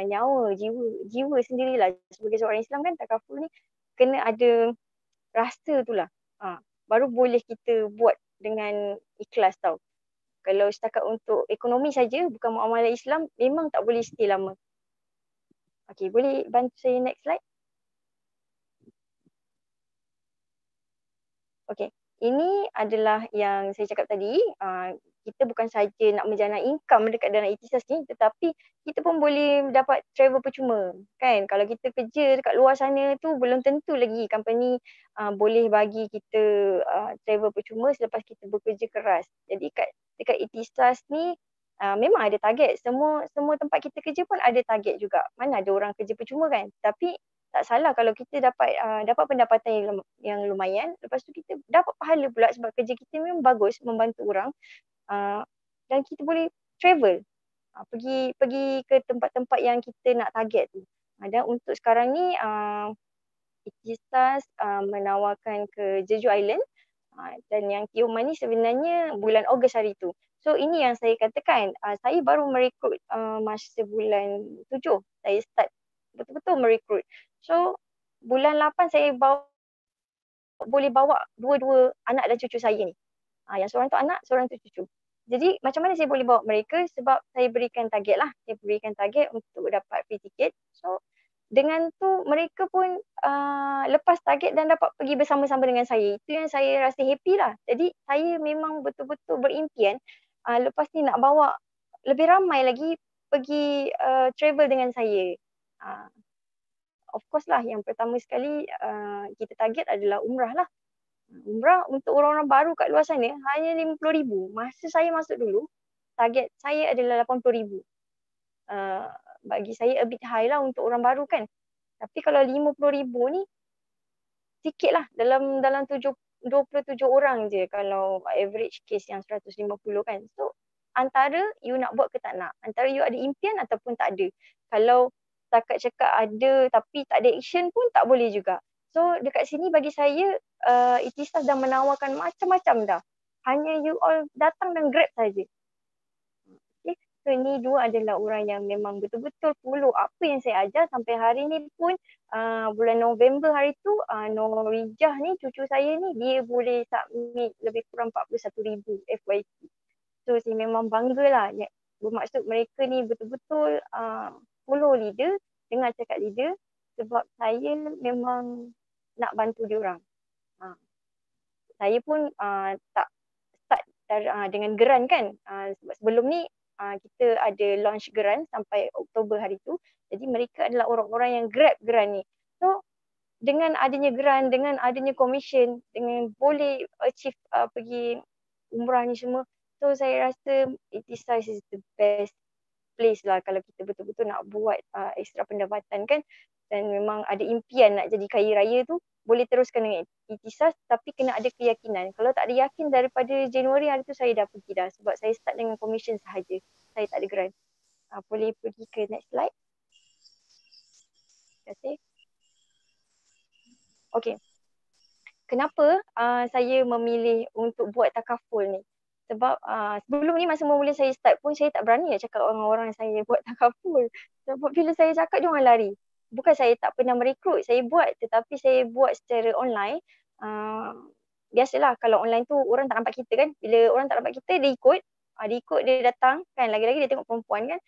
nyawa, jiwa sendirilah. Sebagai seorang Islam kan takaful ni kena ada rasa tu lah. Baru boleh kita buat dengan ikhlas tau. Kalau setakat untuk ekonomi saja, bukan muamalah Islam, memang tak boleh stay lama. Okey, boleh bantu saya next slide? Okey, ini adalah yang saya cakap tadi. Kita bukan saja nak menjana income dekat dalam Ikhtisas ni, tetapi kita pun boleh dapat travel percuma. Kan? Kalau kita kerja dekat luar sana tu, belum tentu lagi company boleh bagi kita travel percuma selepas kita bekerja keras. Jadi dekat Ikhtisas ni, memang ada target. Semua tempat kita kerja pun ada target juga. Mana ada orang kerja percuma kan? Tapi tak salah kalau kita dapat pendapatan yang lumayan, lepas tu kita dapat pahala pula sebab kerja kita memang bagus membantu orang, dan kita boleh travel, pergi ke tempat-tempat yang kita nak target tu. Dan untuk sekarang ni Ikhtisas menawarkan ke Jeju Island, dan yang Tioman ni sebenarnya bulan Ogos hari tu. So ini yang saya katakan, saya baru merekrut masa bulan 7 saya start betul-betul merekrut. So bulan 8 saya boleh bawa dua-dua anak dan cucu saya ni. Yang seorang tu anak, seorang tu cucu. Jadi macam mana saya boleh bawa mereka? Sebab saya berikan target lah. Saya berikan target untuk dapat free ticket. So dengan tu mereka pun lepas target dan dapat pergi bersama-sama dengan saya. Itu yang saya rasa happy lah. Jadi saya memang betul-betul berimpian lepas ni nak bawa lebih ramai lagi pergi travel dengan saya. Of course lah, yang pertama sekali kita target adalah umrah lah. Umrah untuk orang-orang baru kat luar sana hanya 50,000. Masa saya masuk dulu, target saya adalah 80,000. Bagi saya a bit high lah untuk orang baru kan. Tapi kalau 50,000 ni sikit lah, dalam 27 orang je kalau average case yang 150 kan. So antara you nak buat ke tak nak, antara you ada impian ataupun tak ada. Kalau setakat cakap ada tapi tak ada action pun tak boleh juga. So dekat sini bagi saya Ikhtisas dah menawarkan macam-macam dah. Hanya you all datang dan grab saja. Okay. So ni dua adalah orang yang memang betul-betul follow apa yang saya ajar sampai hari ni pun. Bulan November hari tu Norijah ni cucu saya ni dia boleh submit lebih kurang 41,000 FYP. So saya memang bangga lah. Bermaksud mereka ni betul-betul follow leader, dengar cakap leader, sebab saya memang nak bantu diorang. Saya pun tak start dengan geran kan. Sebab sebelum ni kita ada launch geran sampai Oktober hari tu. Jadi mereka adalah orang-orang yang grab geran ni. So dengan adanya geran, dengan adanya commission, dengan boleh achieve pergi umrah ni semua, so saya rasa Ikhtisas is the best place lah kalau kita betul-betul nak buat ekstra pendapatan kan. Dan memang ada impian nak jadi kaya raya tu, boleh teruskan dengan Ikhtisas tapi kena ada keyakinan. Kalau tak ada yakin daripada Januari hari tu saya dah pergi dah sebab saya start dengan commission sahaja. Saya tak ada grant. Boleh pergi ke next slide. Terima kasih. Okay. Kenapa saya memilih untuk buat takaful ni? Sebab sebelum ni masa mula saya start pun saya tak berani nak cakap orang-orang saya buat takaful. Sebab bila saya cakap dia orang lari. Bukan saya tak pernah merekrut, saya buat tetapi saya buat secara online. Biasalah kalau online tu orang tak nampak kita kan. Bila orang tak nampak kita dia ikut. Dia datang kan, lagi-lagi dia tengok perempuan kan.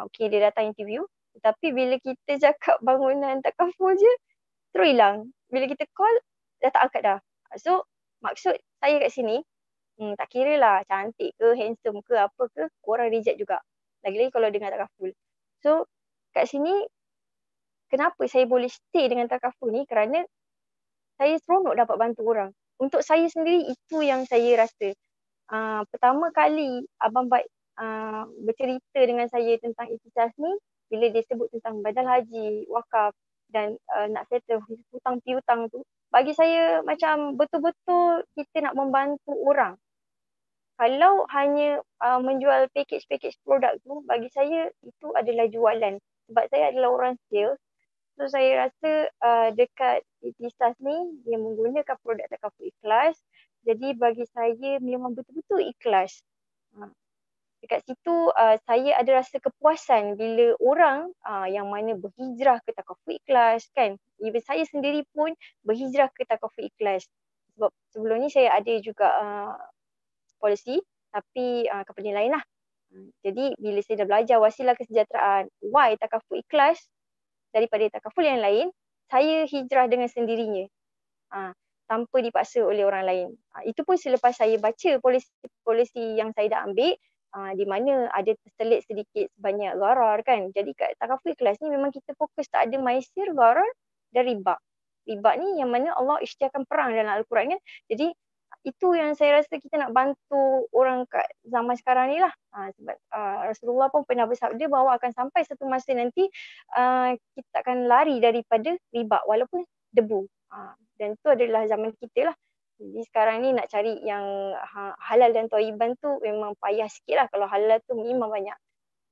Okey dia datang interview. Tetapi bila kita cakap bangunan takaful je terus hilang. Bila kita call dah tak angkat dah. So maksud saya kat sini tak kira lah cantik ke, handsome ke, apa ke, orang reject juga. Lagi-lagi kalau dengan takaful. So kat sini kenapa saya boleh stay dengan takaful ni? Kerana saya seronok dapat bantu orang. Untuk saya sendiri itu yang saya rasa. Pertama kali Abang Bat bercerita dengan saya tentang Ikhtisas ni, bila dia sebut tentang badal haji, wakaf dan nak settle hutang piutang tu, bagi saya macam betul-betul kita nak membantu orang. Kalau hanya menjual package-package produk tu, bagi saya itu adalah jualan. Sebab saya adalah orang sales, So saya rasa dekat Ikhtisas ni dia menggunakan produk Takaful Ikhlas. Jadi bagi saya memang betul-betul ikhlas. Dekat situ saya ada rasa kepuasan bila orang yang mana berhijrah ke Takaful Ikhlas kan. Even saya sendiri pun berhijrah ke Takaful Ikhlas. Sebab sebelum ni saya ada juga polisi tapi company lain lah. Jadi bila saya dah belajar wasilah kesejahteraan, why Takaful Ikhlas daripada takaful yang lain, saya hijrah dengan sendirinya. Tanpa dipaksa oleh orang lain. Itu pun selepas saya baca polisi yang saya dah ambil, di mana ada terselit sedikit banyak gharar kan. Jadi kat takaful ikhlas ni memang kita fokus tak ada maisir, gharar dan riba. Riba ni yang mana Allah isytiharkan perang dalam Al-Quran kan. Jadi itu yang saya rasa kita nak bantu orang kat zaman sekarang ni lah. Sebab Rasulullah pun pernah bersabda bahawa akan sampai satu masa nanti kita akan lari daripada riba walaupun debu. Dan itu adalah zaman kita lah. Jadi sekarang ni nak cari yang halal dan thayyiban tu memang payah sikit lah. Kalau halal tu memang banyak.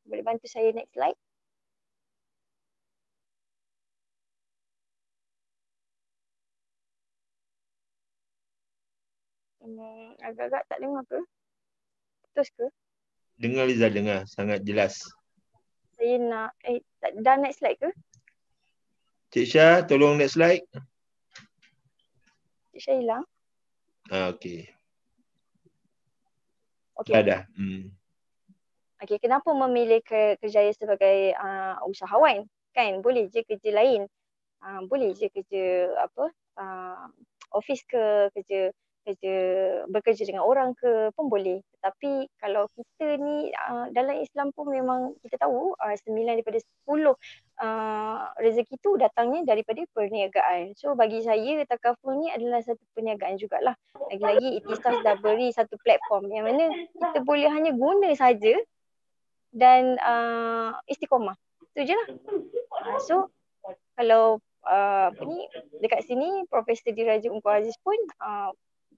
Boleh bantu saya next slide? Agak-agak tak dengar ke? Putus ke? Dengar Liza, dengar. Sangat jelas. Saya nak, dah next slide ke? Cik Syah, tolong next slide. Cik Syah hilang. Okey. Okay. Dah. Okay, kenapa memilih kerjaya sebagai usahawan? Kan boleh je kerja lain. Boleh je kerja office ke, kerja bekerja dengan orang ke pun boleh. Tetapi kalau kita ni dalam Islam pun memang kita tahu 9 daripada 10 rezeki tu datangnya daripada perniagaan. So bagi saya takaful ni adalah satu perniagaan jugalah. Lagi-lagi Ikhtisas dah beri satu platform yang mana kita boleh hanya guna saja dan istiqomah. Itu je lah. So kalau dekat sini Profesor Diraja Ungku Aziz pun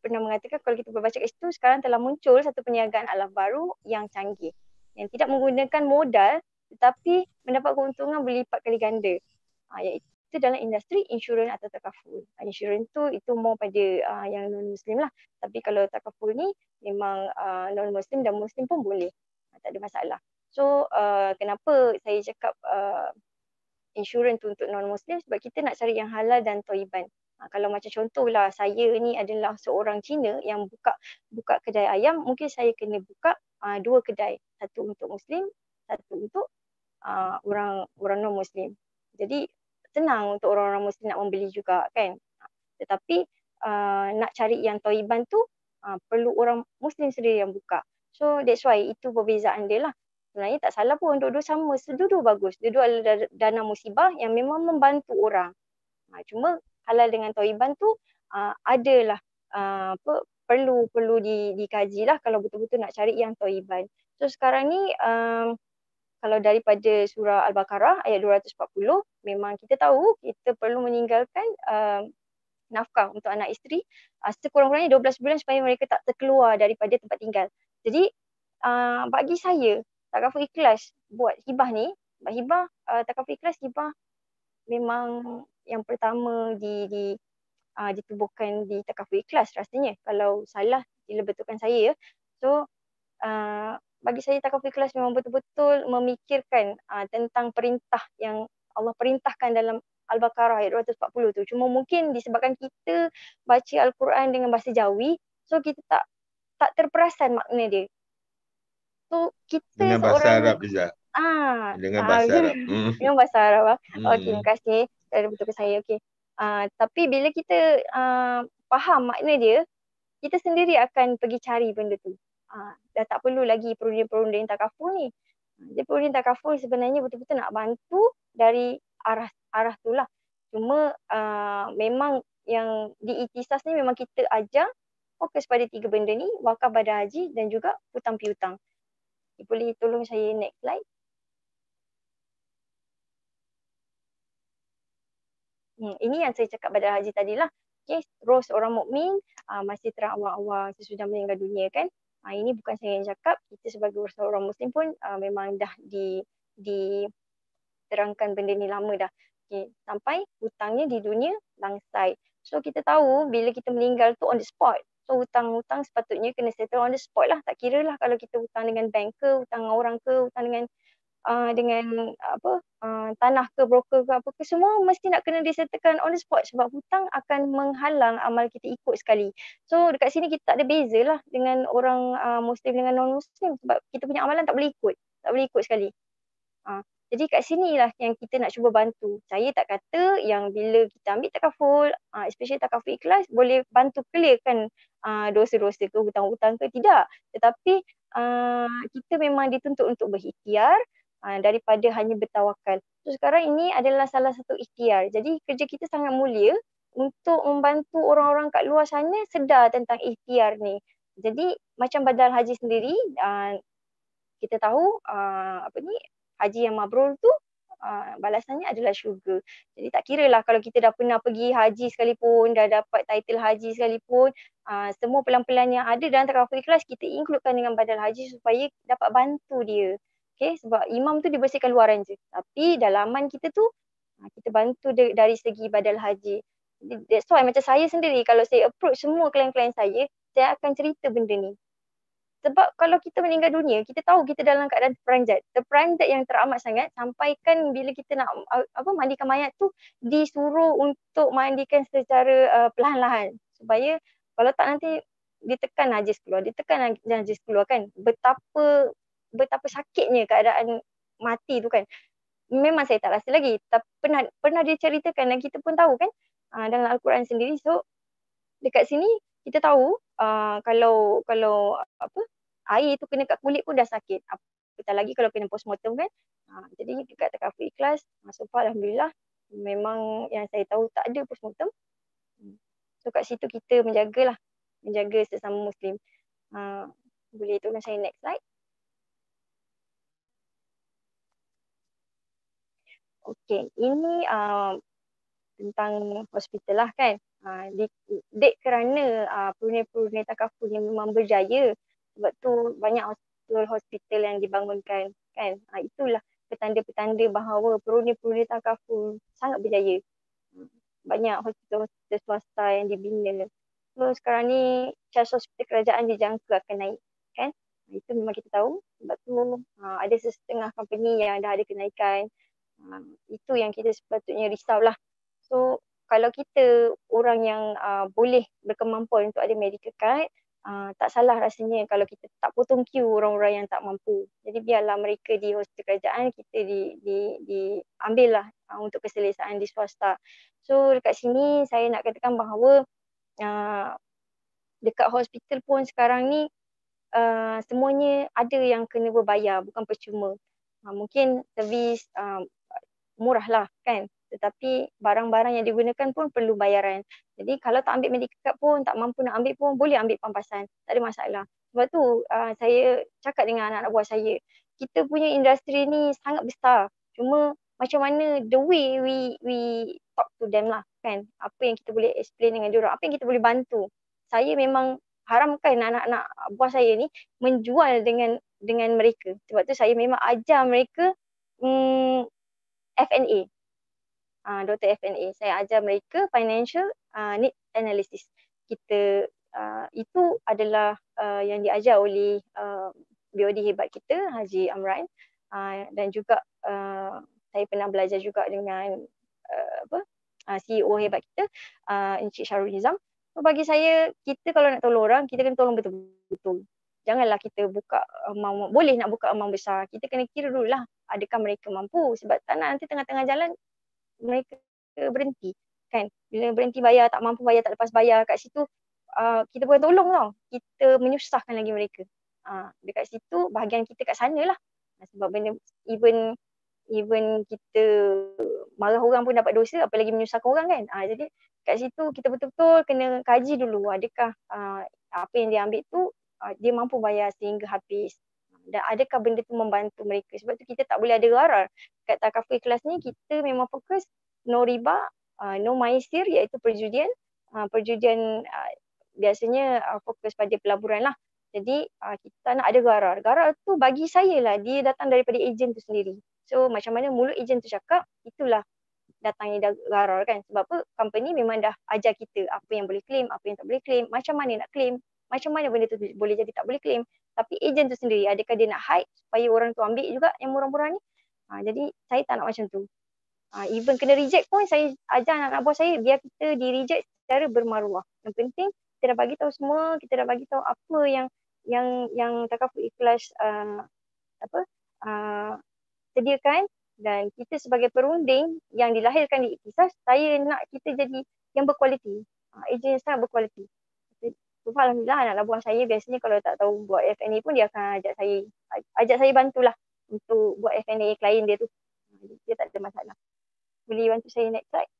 pernah mengatakan kalau kita berbaca kat situ sekarang telah muncul satu perniagaan alam baru yang canggih yang tidak menggunakan modal tetapi mendapat keuntungan berlipat kali ganda, iaitu dalam industri insurans atau takaful. Insurans tu itu more pada yang non-Muslim lah, tapi kalau takaful ni memang non-Muslim dan Muslim pun boleh, tak ada masalah. So kenapa saya cakap insurans tu untuk non-Muslim, sebab kita nak cari yang halal dan thayyiban. Kalau macam contohlah saya ni adalah seorang Cina yang buka kedai ayam, mungkin saya kena buka 2 kedai, satu untuk Muslim, satu untuk orang non-Muslim. Jadi senang untuk orang-orang Muslim nak membeli juga kan. Tetapi nak cari yang thayyiban tu perlu orang Muslim sendiri yang buka. So that's why itu perbezaan dia lah. Sebenarnya tak salah pun, dua-dua sama, dua-dua bagus. Dua-dua adalah dana musibah yang memang membantu orang. Cuma halal dengan thayyiban tu adalah perlu dikaji lah kalau betul-betul nak cari yang thayyiban. So sekarang ni kalau daripada surah Al-Baqarah ayat 240, memang kita tahu kita perlu meninggalkan nafkah untuk anak isteri sekurang-kurangnya 12 bulan supaya mereka tak terkeluar daripada tempat tinggal. Jadi bagi saya takaful ikhlas buat hibah ni, hibah takaful ikhlas hibah memang yang pertama ditubuhkan di takaful ikhlas rasanya. Kalau salah sila betulkan saya ya. So bagi saya takaful ikhlas memang betul-betul memikirkan tentang perintah yang Allah perintahkan dalam Al-Baqarah ayat 240 tu. Cuma mungkin disebabkan kita baca Al-Quran dengan bahasa Jawi, so kita tak terperasan makna dia. So kita dengan bahasa Arab juga. Dengan bahasa Arab. Dengan bahasa Arab. Okey, terima kasih kerana betulkan saya. Okey. Tapi bila kita faham makna dia, kita sendiri akan pergi cari benda tu. Dah tak perlu lagi perunding-perunding takaful ni. Jadi perunding takaful sebenarnya betul-betul nak bantu dari arah tu lah. Cuma memang yang di Ikhtisas ni memang kita ajar fokus pada 3 benda ni, wakaf, badan haji dan juga hutang piutang. Boleh tolong saya next slide? Ini yang saya cakap badan haji tadilah. Okay, terus orang mukmin masih terang awal-awal sesudah meninggal dunia kan. Ini bukan saya yang cakap, kita sebagai orang Muslim pun memang dah diterangkan benda ni lama dah. Okay. Sampai hutangnya di dunia langsai. So kita tahu bila kita meninggal tu on the spot. So hutang-hutang sepatutnya kena settle on the spot lah. Tak kira lah kalau kita hutang dengan bank ke, hutang dengan orang ke, hutang dengan tanah ke, broker ke, apa ke, semua mesti nak kena disettlekan on the spot sebab hutang akan menghalang amal kita ikut sekali. So dekat sini kita tak ada beza lah dengan orang Muslim dengan non-Muslim sebab kita punya amalan tak boleh ikut. Tak boleh ikut sekali. Jadi kat sinilah yang kita nak cuba bantu. Saya tak kata yang bila kita ambil takaful, especially takaful ikhlas, boleh bantu clearkan dosa-dosa ke, hutang-hutang ke, tidak. Tetapi kita memang dituntut untuk berikhtiar daripada hanya bertawakal. So sekarang ini adalah salah satu ikhtiar. Jadi kerja kita sangat mulia untuk membantu orang-orang kat luar sana sedar tentang ikhtiar ni. Jadi macam badal haji sendiri, kita tahu haji yang mabrur tu balasannya adalah syurga. Jadi tak kira lah kalau kita dah pernah pergi haji sekalipun, dah dapat title haji sekalipun, semua pelan-pelan yang ada dalam takaful ikhlas kita includekan dengan badal haji supaya dapat bantu dia. Okay, sebab imam tu dibersihkan luaran je. Tapi dalaman kita tu kita bantu dari segi badal haji. That's why macam saya sendiri kalau saya approach semua klien-klien saya akan cerita benda ni. Sebab kalau kita meninggal dunia, kita tahu kita dalam keadaan terperanjat. Terperanjat yang teramat sangat sampaikan bila kita nak mandikan mayat tu disuruh untuk mandikan secara perlahan-lahan. Supaya kalau tak nanti ditekan najis keluar kan. Betapa sakitnya keadaan mati tu kan. Memang saya tak rasa lagi. Tapi pernah diceritakan dan kita pun tahu kan dalam Al-Quran sendiri. So dekat sini kita tahu kalau air tu kena kat kulit pun dah sakit. Apatah lagi kalau kena postmortem kan. Jadi dekat takaful ikhlas, so far alhamdulillah memang yang saya tahu tak ada postmortem. So kat situ kita menjaga sesama Muslim. Boleh tolong saya next slide. Okay, ini tentang hospital lah kan. Dek kerana perunai-perunai takaful yang memang berjaya, sebab tu banyak hospital yang dibangunkan kan. Itulah petanda-petanda bahawa perunai-perunai takaful sangat berjaya. Banyak hospital swasta yang dibina. So sekarang ni charge hospital kerajaan dijangka akan naik kan. Itu memang kita tahu. Sebab tu ada setengah company yang dah ada kenaikan. Itu yang kita sepatutnya risau lah. So kalau kita orang yang boleh berkemampuan untuk ada medical card, tak salah rasanya kalau kita tak potong queue orang-orang yang tak mampu. Jadi biarlah mereka di hospital kerajaan, kita diambil lah untuk keselesaan di swasta. So dekat sini saya nak katakan bahawa dekat hospital pun sekarang ni semuanya ada yang kena berbayar, bukan percuma. Mungkin servis murah lah kan. Tetapi barang-barang yang digunakan pun perlu bayaran. Jadi kalau tak ambil medical card pun, tak mampu nak ambil pun, boleh ambil pampasan. Tak ada masalah. Sebab tu saya cakap dengan anak-anak buah saya, kita punya industri ni sangat besar. Cuma macam mana the way we talk to them lah kan. Apa yang kita boleh explain dengan diorang, apa yang kita boleh bantu. Saya memang haramkan anak-anak buah saya ni menjual dengan mereka. Sebab tu saya memang ajar mereka F&A. Doktor F&A. Saya ajar mereka financial need analysis. Kita itu adalah yang diajar oleh BOD hebat kita, Haji Amran. Dan juga saya pernah belajar juga dengan CEO hebat kita, Encik Syarul Nizam. So, bagi saya, kita kalau nak tolong orang, kita kena tolong betul-betul. Janganlah kita buka amount, boleh nak buka amount besar. Kita kena kira dulu lah, adakah mereka mampu. Sebab tak nak nanti tengah-tengah jalan, mereka berhenti. Kan? Bila berhenti bayar, tak mampu bayar, tak lepas bayar, kat situ kita bukan tolong tau. Kita menyusahkan lagi mereka. Dekat situ, bahagian kita kat sana lah. Sebab benda, even kita marah orang pun dapat dosa, apalagi menyusahkan orang kan. Jadi kat situ kita betul-betul kena kaji dulu adakah apa yang dia ambil tu dia mampu bayar sehingga habis. Dan adakah benda tu membantu mereka. Sebab tu kita tak boleh ada gharar. Kat takaful ikhlas ni kita memang fokus no riba, no maisir, iaitu perjudian. Perjudian biasanya fokus pada pelaburan lah. Jadi kita nak ada gharar. Gharar tu bagi saya lah, dia datang daripada ejen tu sendiri. So macam mana mulut ejen tu cakap, itulah datangi garar kan. Sebab apa? Company memang dah ajar kita apa yang boleh claim, apa yang tak boleh claim, macam mana nak claim, macam mana benda tu boleh jadi tak boleh claim. Tapi ejen tu sendiri, adakah dia nak hide supaya orang tu ambil juga yang murah-murah ni? Jadi saya tak nak macam tu. Even kena reject pun saya ajar anak-anak buah saya, biar kita di reject secara bermaruah. Yang penting kita dah bagi tahu semua, kita dah bagi tahu apa yang Takaful Ikhlas sediakan, dan kita sebagai perunding yang dilahirkan di Ikhtisas, saya nak kita jadi yang berkualiti. Ejen yang sangat berkualiti. So, alhamdulillah anak-anak buah saya biasanya kalau tak tahu buat FNA pun dia akan ajak saya bantulah untuk buat FNA klien dia tu. Dia tak ada masalah. Boleh bantu saya next slide.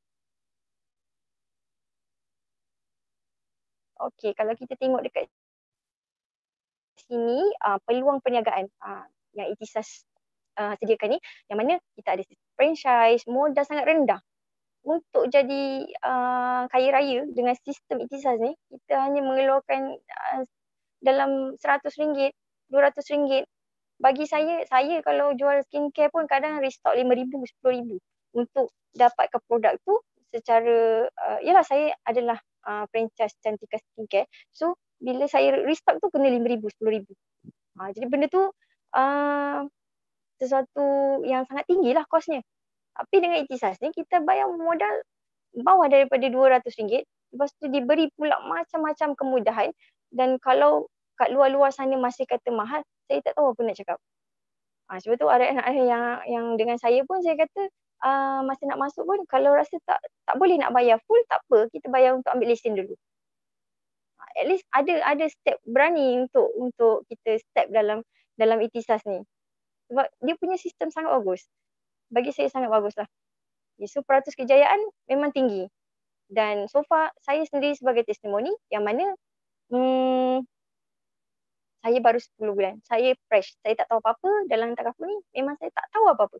Okey, kalau kita tengok dekat sini peluang perniagaan yang Ikhtisas sediakan ni, yang mana kita ada franchise, modal sangat rendah. Untuk jadi kaya raya dengan sistem Ikhtisas ni, kita hanya mengeluarkan dalam RM100, RM200. Bagi saya kalau jual skincare pun kadang restock RM5,000, RM10,000 untuk dapatkan produk tu secara, yalah saya adalah franchise Cantika Skincare. So, bila saya restock tu kena RM5,000, RM10,000. Jadi benda tu sesuatu yang sangat tinggi lah kosnya. Tapi dengan Ikhtisas ni kita bayar modal bawah daripada RM200. Lepas tu diberi pula macam-macam kemudahan. Dan kalau kat luar-luar sana masih kata mahal, saya tak tahu apa nak cakap. Sebab tu ada anak yang dengan saya pun saya kata masa nak masuk pun kalau rasa tak boleh nak bayar full, tak apa, kita bayar untuk ambil lesen dulu. At least ada step berani untuk kita step dalam Ikhtisas ni. Sebab dia punya sistem sangat bagus. Bagi saya sangat bagus lah. So peratus kejayaan memang tinggi. Dan so far saya sendiri sebagai testimoni yang mana saya baru 10 bulan. Saya fresh. Saya tak tahu apa-apa dalam Takaful ni. Memang saya tak tahu apa-apa.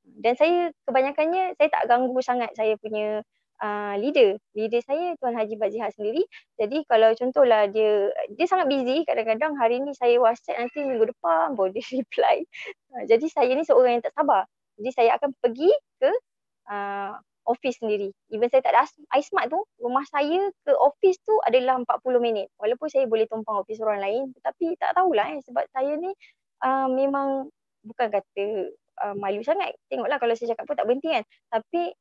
Dan saya kebanyakannya saya tak ganggu sangat saya punya leader. Leader saya Tuan Haji Bazihat sendiri. Jadi kalau contohlah dia sangat busy, kadang-kadang hari ni saya WhatsApp, nanti minggu depan baru dia reply. Jadi saya ni seorang yang tak sabar. Jadi saya akan pergi ke office sendiri. Even saya tak ada iSmart tu, rumah saya ke office tu adalah 40 minit. Walaupun saya boleh tumpang office orang lain, tetapi tak tahulah sebab saya ni memang bukan kata malu sangat. Tengoklah kalau saya cakap pun tak berhenti kan. Tapi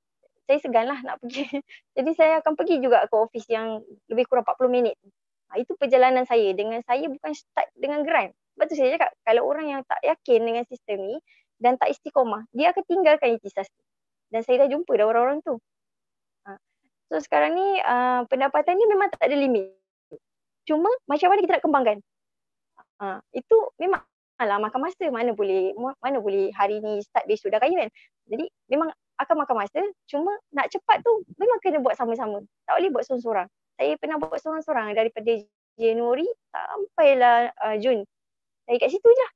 saya seganlah nak pergi. Jadi saya akan pergi juga ke office yang lebih kurang 40 minit. Itu perjalanan saya. Dengan saya bukan start dengan grant. Sebab tu saya cakap, kalau orang yang tak yakin dengan sistem ni dan tak istiqomah, dia akan tinggalkan Ikhtisas. Dan saya dah jumpa dah orang-orang tu. So sekarang ni pendapatan ni memang tak ada limit. Cuma macam mana kita nak kembangkan. Itu memang makan masa. Mana boleh hari ni start besok dah kaya kan. Jadi memang akan makan masa. Cuma nak cepat tu memang kena buat sama-sama. Tak boleh buat seorang-seorang. Saya pernah buat seorang-seorang daripada Januari sampailah Jun. Saya kat situ je.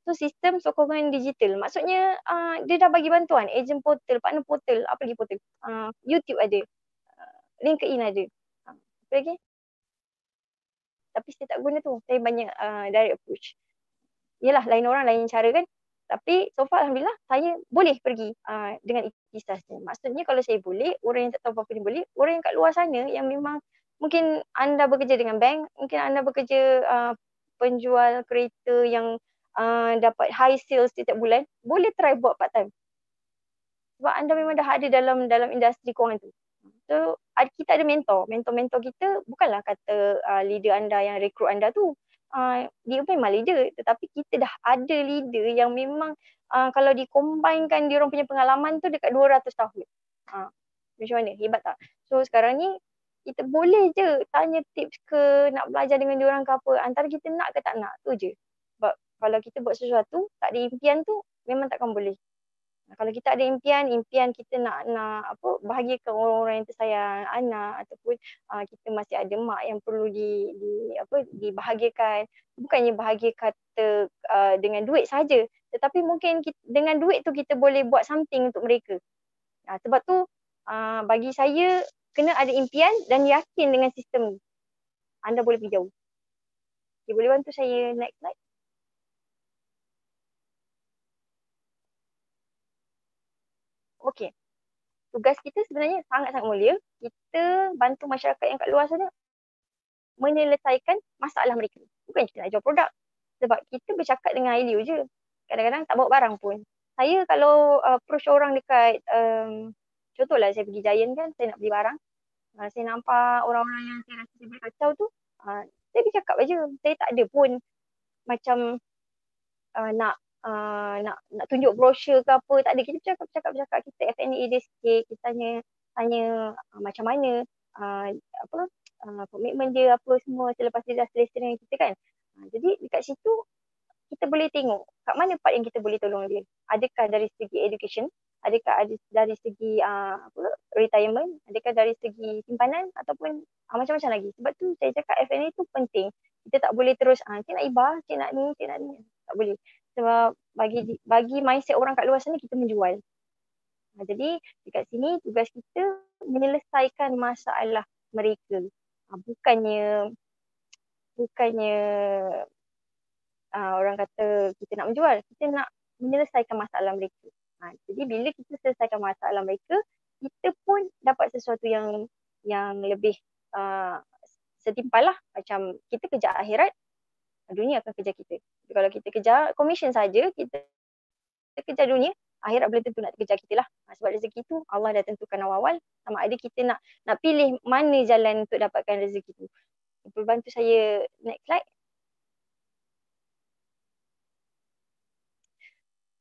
So sistem sokongan digital. Maksudnya dia dah bagi bantuan. Agent portal, partner portal, apa lagi portal. YouTube ada. LinkedIn ada. Apa lagi? Tapi saya tak guna tu. Saya banyak direct approach. Yelah, lain orang, lain cara kan. Tapi so far alhamdulillah saya boleh pergi dengan Ikhtisas ni. Maksudnya kalau saya boleh, orang yang tak tahu apa-apa ni boleh, orang yang kat luar sana yang memang mungkin anda bekerja dengan bank, mungkin anda bekerja penjual kereta yang dapat high sales setiap bulan, boleh try buat part time. Sebab anda memang dah ada dalam industri kewangan tu. So kita ada mentor. Mentor kita bukanlah kata leader anda yang rekrut anda tu. Dia memang leader, tetapi kita dah ada leader yang memang kalau dikombainkan dia orang punya pengalaman tu dekat 200 tahun. Macam mana? Hebat tak? So sekarang ni kita boleh je tanya tips ke nak belajar dengan dia orang ke apa. Antara kita nak ke tak nak tu je. Sebab kalau kita buat sesuatu tak ada impian tu memang takkan boleh. Kalau kita ada impian kita nak bahagiakan orang-orang yang tersayang, anak ataupun kita masih ada mak yang perlu dibahagiakan. Bukannya bahagia kata dengan duit saja, tetapi mungkin dengan duit tu kita boleh buat something untuk mereka. Sebab tu bagi saya kena ada impian dan yakin dengan sistem ni. Anda boleh pergi jauh. Okay, boleh bantu saya next slide? Okey. Tugas kita sebenarnya sangat-sangat mulia. Kita bantu masyarakat yang kat luar sana menyelesaikan masalah mereka. Bukan kita nak jual produk. Sebab kita bercakap dengan idea je. Kadang-kadang tak bawa barang pun. Saya kalau approach orang dekat, contohlah saya pergi Giant kan, saya nak beli barang. Saya nampak orang-orang yang saya rasa saya boleh kacau tu, saya bercakap aja. Saya tak ada pun macam nak tunjuk brochure ke apa, tak ada. Kita bercakap, kita F&A dia sikit, kita tanya macam mana komitmen dia apa semua selepas dia dah selesai dengan kita kan. Jadi dekat situ kita boleh tengok kat mana part yang kita boleh tolong dia. Adakah dari segi education, adakah dari segi retirement, adakah dari segi simpanan ataupun macam-macam lagi. Sebab tu saya cakap F&A tu penting. Kita tak boleh terus cik nak hibah, cik nak ni. Tak boleh. Sebab bagi mindset orang kat luar sana kita menjual. Jadi dekat sini tugas kita menyelesaikan masalah mereka. Bukannya orang kata kita nak menjual, kita nak menyelesaikan masalah mereka. Jadi bila kita selesaikan masalah mereka, kita pun dapat sesuatu yang lebih setimpal lah. Macam kita kejar akhirat, dunia akan kejar kita. Jadi kalau kita kejar commission saja, kita kejar dunia, akhirat belum tentu nak kejar kita lah. Sebab rezeki tu Allah dah tentukan awal-awal. Sama ada kita nak pilih mana jalan untuk dapatkan rezeki tu. Boleh bantu saya next slide?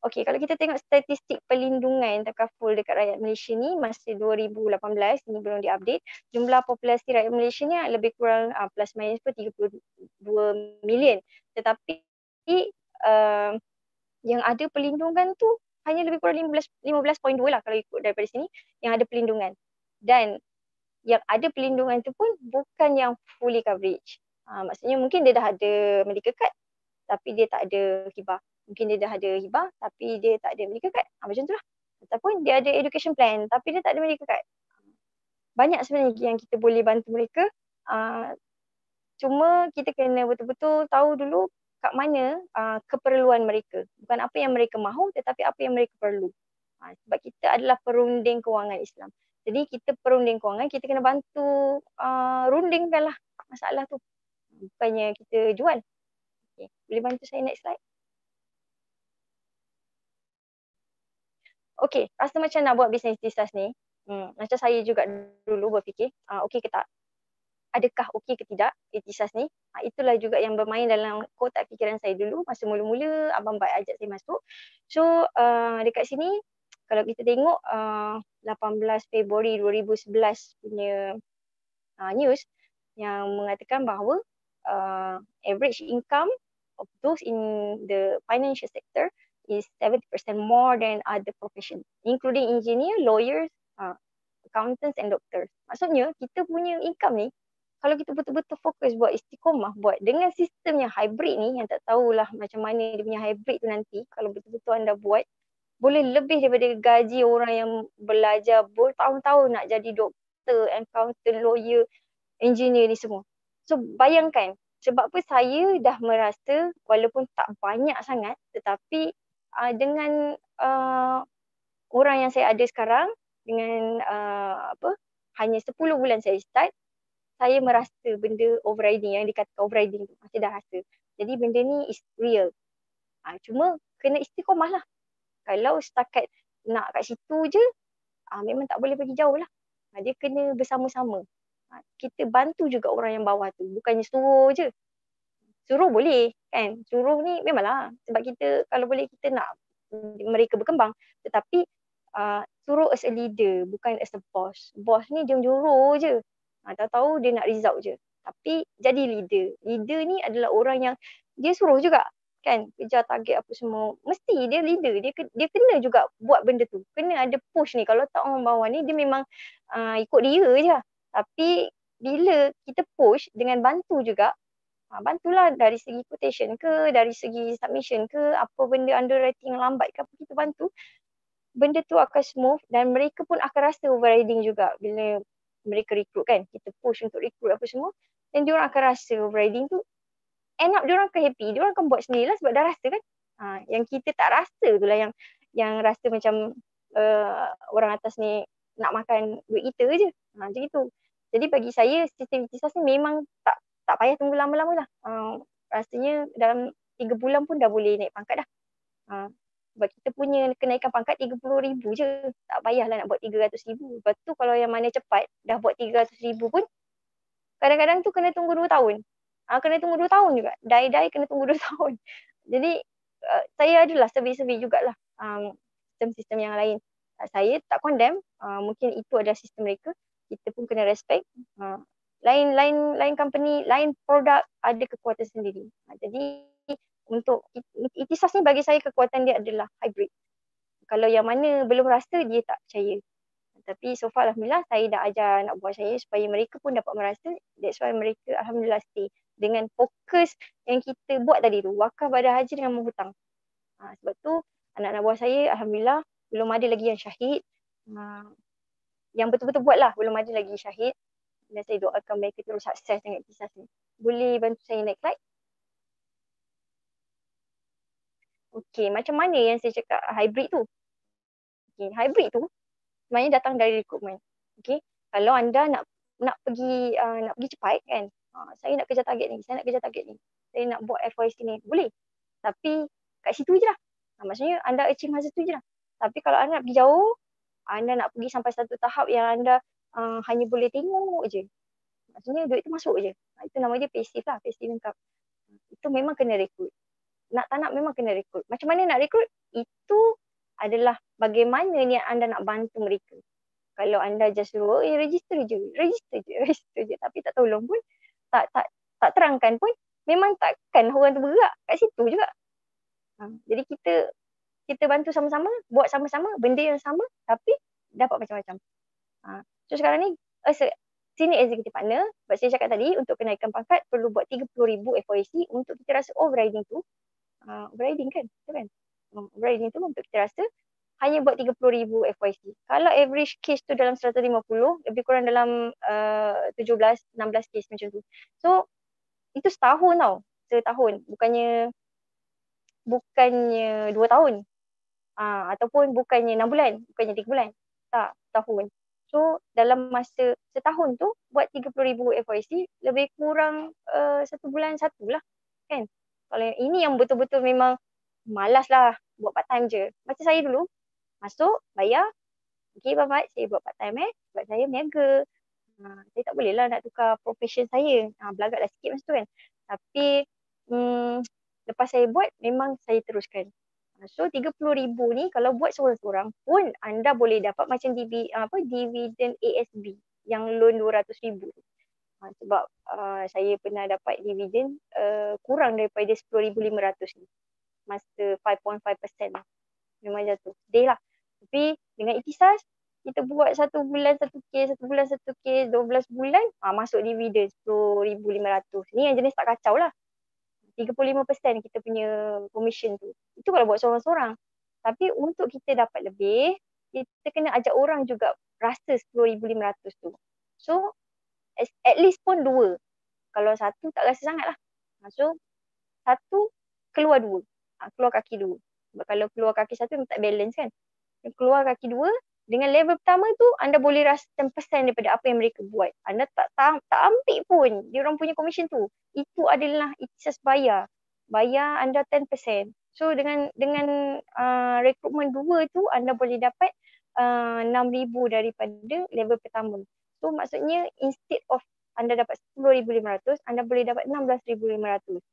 Okey, kalau kita tengok statistik perlindungan takaful dekat rakyat Malaysia ni masa 2018, ini belum diupdate, jumlah populasi rakyat Malaysia ni lebih kurang plus minus pun 32 million. Tetapi yang ada perlindungan tu hanya lebih kurang 15.2 lah kalau ikut daripada sini yang ada perlindungan. Dan yang ada perlindungan tu pun bukan yang fully coverage. Maksudnya mungkin dia dah ada medical card tapi dia tak ada hibah. Mungkin dia dah ada hibah tapi dia tak ada medical card. Macam tu lah. Ataupun dia ada education plan tapi dia tak ada medical card. Banyak sebenarnya yang kita boleh bantu mereka. Cuma kita kena betul-betul tahu dulu kat mana keperluan mereka. Bukan apa yang mereka mahu tetapi apa yang mereka perlu. Sebab kita adalah perunding kewangan Islam. Jadi kita perunding kewangan, kita kena bantu rundingkan lah masalah tu. Bukannya kita jual. Okay. Boleh bantu saya next slide? Okey, rasa macam nak buat bisnes ikhtisas ni. Macam saya juga dulu berfikir, okey ke tak? Adakah okey ke tidak ikhtisas ni? Itulah juga yang bermain dalam kotak fikiran saya dulu masa mula-mula Abang Bat ajak saya masuk. So, dekat sini kalau kita tengok 18 Februari 2011 punya news yang mengatakan bahawa average income of those in the financial sector is 70% more than other professions, including engineer, lawyers, accountants and doctors. Maksudnya kita punya income ni, kalau kita betul-betul fokus buat istiqomah, buat dengan sistem yang hybrid ni, yang tak tahulah macam mana dia punya hybrid tu nanti, kalau betul-betul anda buat, boleh lebih daripada gaji orang yang belajar bertahun-tahun nak jadi doktor, accountant, lawyer, engineer ni semua. So bayangkan, sebab apa saya dah merasa walaupun tak banyak sangat tetapi dengan orang yang saya ada sekarang dengan hanya 10 bulan saya start, saya merasa benda overriding yang dikatakan overriding tu masih dah rasa. Jadi benda ni is real. Cuma kena istiqomah lah. Kalau setakat nak kat situ je, memang tak boleh pergi jauh lah. Dia kena bersama-sama. Kita bantu juga orang yang bawah tu. Bukannya suruh je. Suruh boleh kan. Suruh ni memanglah. Sebab kita kalau boleh kita nak mereka berkembang. Tetapi suruh as a leader. Bukan as a boss. Boss ni dia menyuruh je. Tahu-tahu dia nak result je. Tapi jadi leader. Leader ni adalah orang yang dia suruh juga. Kan, kejar target apa semua. Mesti dia leader. Dia kena juga buat benda tu. Kena ada push ni. Kalau tak orang bawah ni, dia memang ikut dia je. Tapi bila kita push dengan bantu juga, bantulah dari segi quotation ke, dari segi submission ke, apa benda underwriting yang lambat ke, apa kita bantu, benda tu akan smooth dan mereka pun akan rasa overriding juga bila mereka recruit kan. Kita push untuk recruit apa semua dan diorang akan rasa overriding tu. End up diorang akan happy, diorang akan buat sendiri lah sebab dah rasa kan. Yang kita tak rasa tu lah yang rasa macam orang atas ni nak makan duit kita je. Macam itu. Jadi bagi saya sistem ikhtisas ni memang tak payah tunggu lama-lama lah. Rasanya dalam 3 bulan pun dah boleh naik pangkat dah. Sebab kita punya kenaikan pangkat 30,000 je. Tak payahlah nak buat 300,000. Lepas tu kalau yang mana cepat dah buat 300,000 pun kadang-kadang tu kena tunggu 2 tahun. Kena tunggu 2 tahun juga. Die kena tunggu 2 tahun. Jadi saya adalah survey-survey jugalah sistem-sistem yang lain. Saya tak condemn. Mungkin itu adalah sistem mereka. Kita pun kena respect. Lain company, lain produk ada kekuatan sendiri. Jadi untuk ikhtisas ni bagi saya kekuatan dia adalah hybrid. Kalau yang mana belum rasa dia tak percaya. Tapi so far alhamdulillah saya dah ajar anak buah saya supaya mereka pun dapat merasa. That's why mereka alhamdulillah stay dengan fokus yang kita buat tadi tu, wakaf pada haji dengan menghutang. Sebab tu anak-anak buah saya alhamdulillah belum ada lagi yang syahid. Yang betul-betul buat lah, belum ada lagi syahid. Dan saya doakan mereka terus sukses dengan ikhtisas ni. Boleh bantu saya next slide? Okey, macam mana yang saya cakap hybrid tu? Okay, hybrid tu sebenarnya datang dari rekrutmen. Okey, kalau anda nak pergi cepat kan, saya nak kejar target ni, saya nak buat FYC ni, boleh. Tapi kat situ je lah. Maksudnya anda achieve masa tu je lah. Tapi kalau anda nak pergi jauh, anda nak pergi sampai satu tahap yang anda hanya boleh tengok je. Maksudnya duit tu masuk je. Itu nama dia passive lah, passive income. Itu memang kena rekrut. Nak tak nak memang kena rekrut. Macam mana nak rekrut? Itu adalah bagaimana ni anda nak bantu mereka. Kalau anda just suruh, register je. Tapi tak tolong pun, tak terangkan pun, memang takkan orang tu bergerak kat situ juga. Jadi kita bantu sama-sama, buat sama-sama, benda yang sama, tapi dapat macam-macam. So sekarang ni, senior executive partner, sebab saya cakap tadi, untuk kenaikan pangkat perlu buat 30,000 FYC untuk kita rasa overriding tu. Overriding kan? Overriding tu untuk kita rasa hanya buat 30,000 FYC. Kalau average case tu dalam 150, lebih kurang dalam 17-16 case macam tu. So, itu setahun tau. Setahun. Bukannya 2 tahun. Ataupun bukannya 6 bulan. Bukannya 3 bulan. Tak, setahun. So, dalam masa setahun tu, buat 30,000 FYC, lebih kurang 1 bulan 1 lah. Kan? Kalau ini yang betul-betul memang malas lah buat part time je. Macam saya dulu, masuk, bayar. Okay, Bapak, saya buat part time sebab saya meniaga. Saya tak boleh lah nak tukar profession saya. Belagak lah sikit masa tu kan. Tapi, lepas saya buat, memang saya teruskan. So, 30,000 ni kalau buat seorang-seorang pun anda boleh dapat macam dividen ASB yang loan 200,000. Sebab saya pernah dapat dividen kurang daripada 10,500 ni. Masa 5.5% lah. Memang jatuh. Sedih lah. Tapi dengan ikhtisas, kita buat 1 bulan 1 kes, 1 bulan 1 kes, 12 bulan, masuk dividen 10,500. Ni yang jenis tak kacau lah. 35% kita punya commission tu. Itu kalau buat seorang-seorang. Tapi untuk kita dapat lebih, kita kena ajak orang juga rasa 10,500 tu. So, at least pun 2. Kalau 1 tak rasa sangat lah. So, 1 keluar 2. Keluar kaki 2. Sebab kalau keluar kaki 1 tak balance kan. Keluar kaki 2, dengan level pertama tu anda boleh rasa 10% daripada apa yang mereka buat. Anda tak ambil pun dia orang punya commission tu. Itu adalah ikhtisas bayar. Bayar anda 10%. So dengan rekrutmen 2 tu anda boleh dapat 6,000 daripada level pertama. So maksudnya instead of anda dapat 10,500, anda boleh dapat 16,500.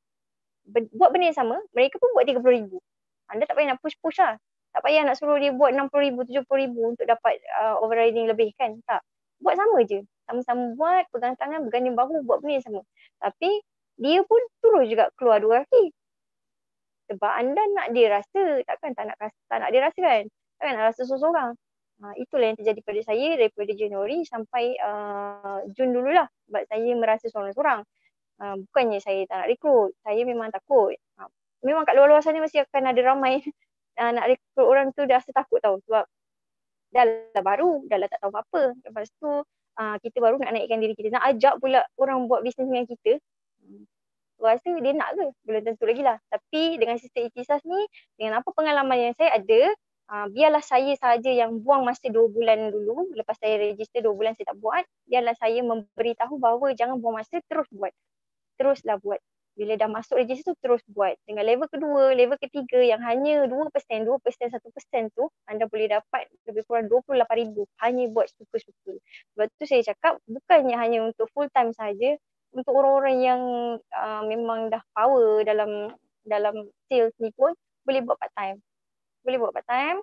Buat benda yang sama, mereka pun buat 30,000. Anda tak payah nak push-push lah. Tak payah nak suruh dia buat 60,000, 70,000 untuk dapat overriding lebih kan. Tak. Buat sama je. Sama-sama buat, pegang tangan, berganding bahu, buat benda yang sama. Tapi dia pun terus juga keluar 2 kaki. Sebab anda nak dia rasa, takkan tak nak dia rasa kan. Takkan nak rasa seorang-seorang. Itulah yang terjadi pada saya daripada Januari sampai Jun dululah. Sebab saya merasa seorang-seorang. Bukannya saya tak nak rekrut. Saya memang takut. Memang kat luar-luar sana mesti akan ada ramai nak rekrut orang tu dah rasa takut tau. Sebab dah lah baru, dah lah tak tahu apa-apa. Lepas tu kita baru nak naikkan diri kita. Nak ajak pula orang buat bisnes dengan kita. Rasa dia nak ke? Belum tentu lagi lah. Tapi dengan sistem ikhtisas ni, dengan apa pengalaman yang saya ada, biarlah saya saja yang buang masa 2 bulan dulu. Lepas saya register 2 bulan saya tak buat. Biarlah saya memberitahu bahawa jangan buang masa, terus buat. Teruslah buat. Bila dah masuk register tu terus buat. Dengan level kedua, level ketiga yang hanya 2%, 1% tu anda boleh dapat lebih kurang 28,000 hanya buat suka-suka. Sebab tu saya cakap bukannya hanya untuk full time saja, untuk orang-orang yang memang dah power dalam sales ni pun boleh buat part time. Boleh buat part time,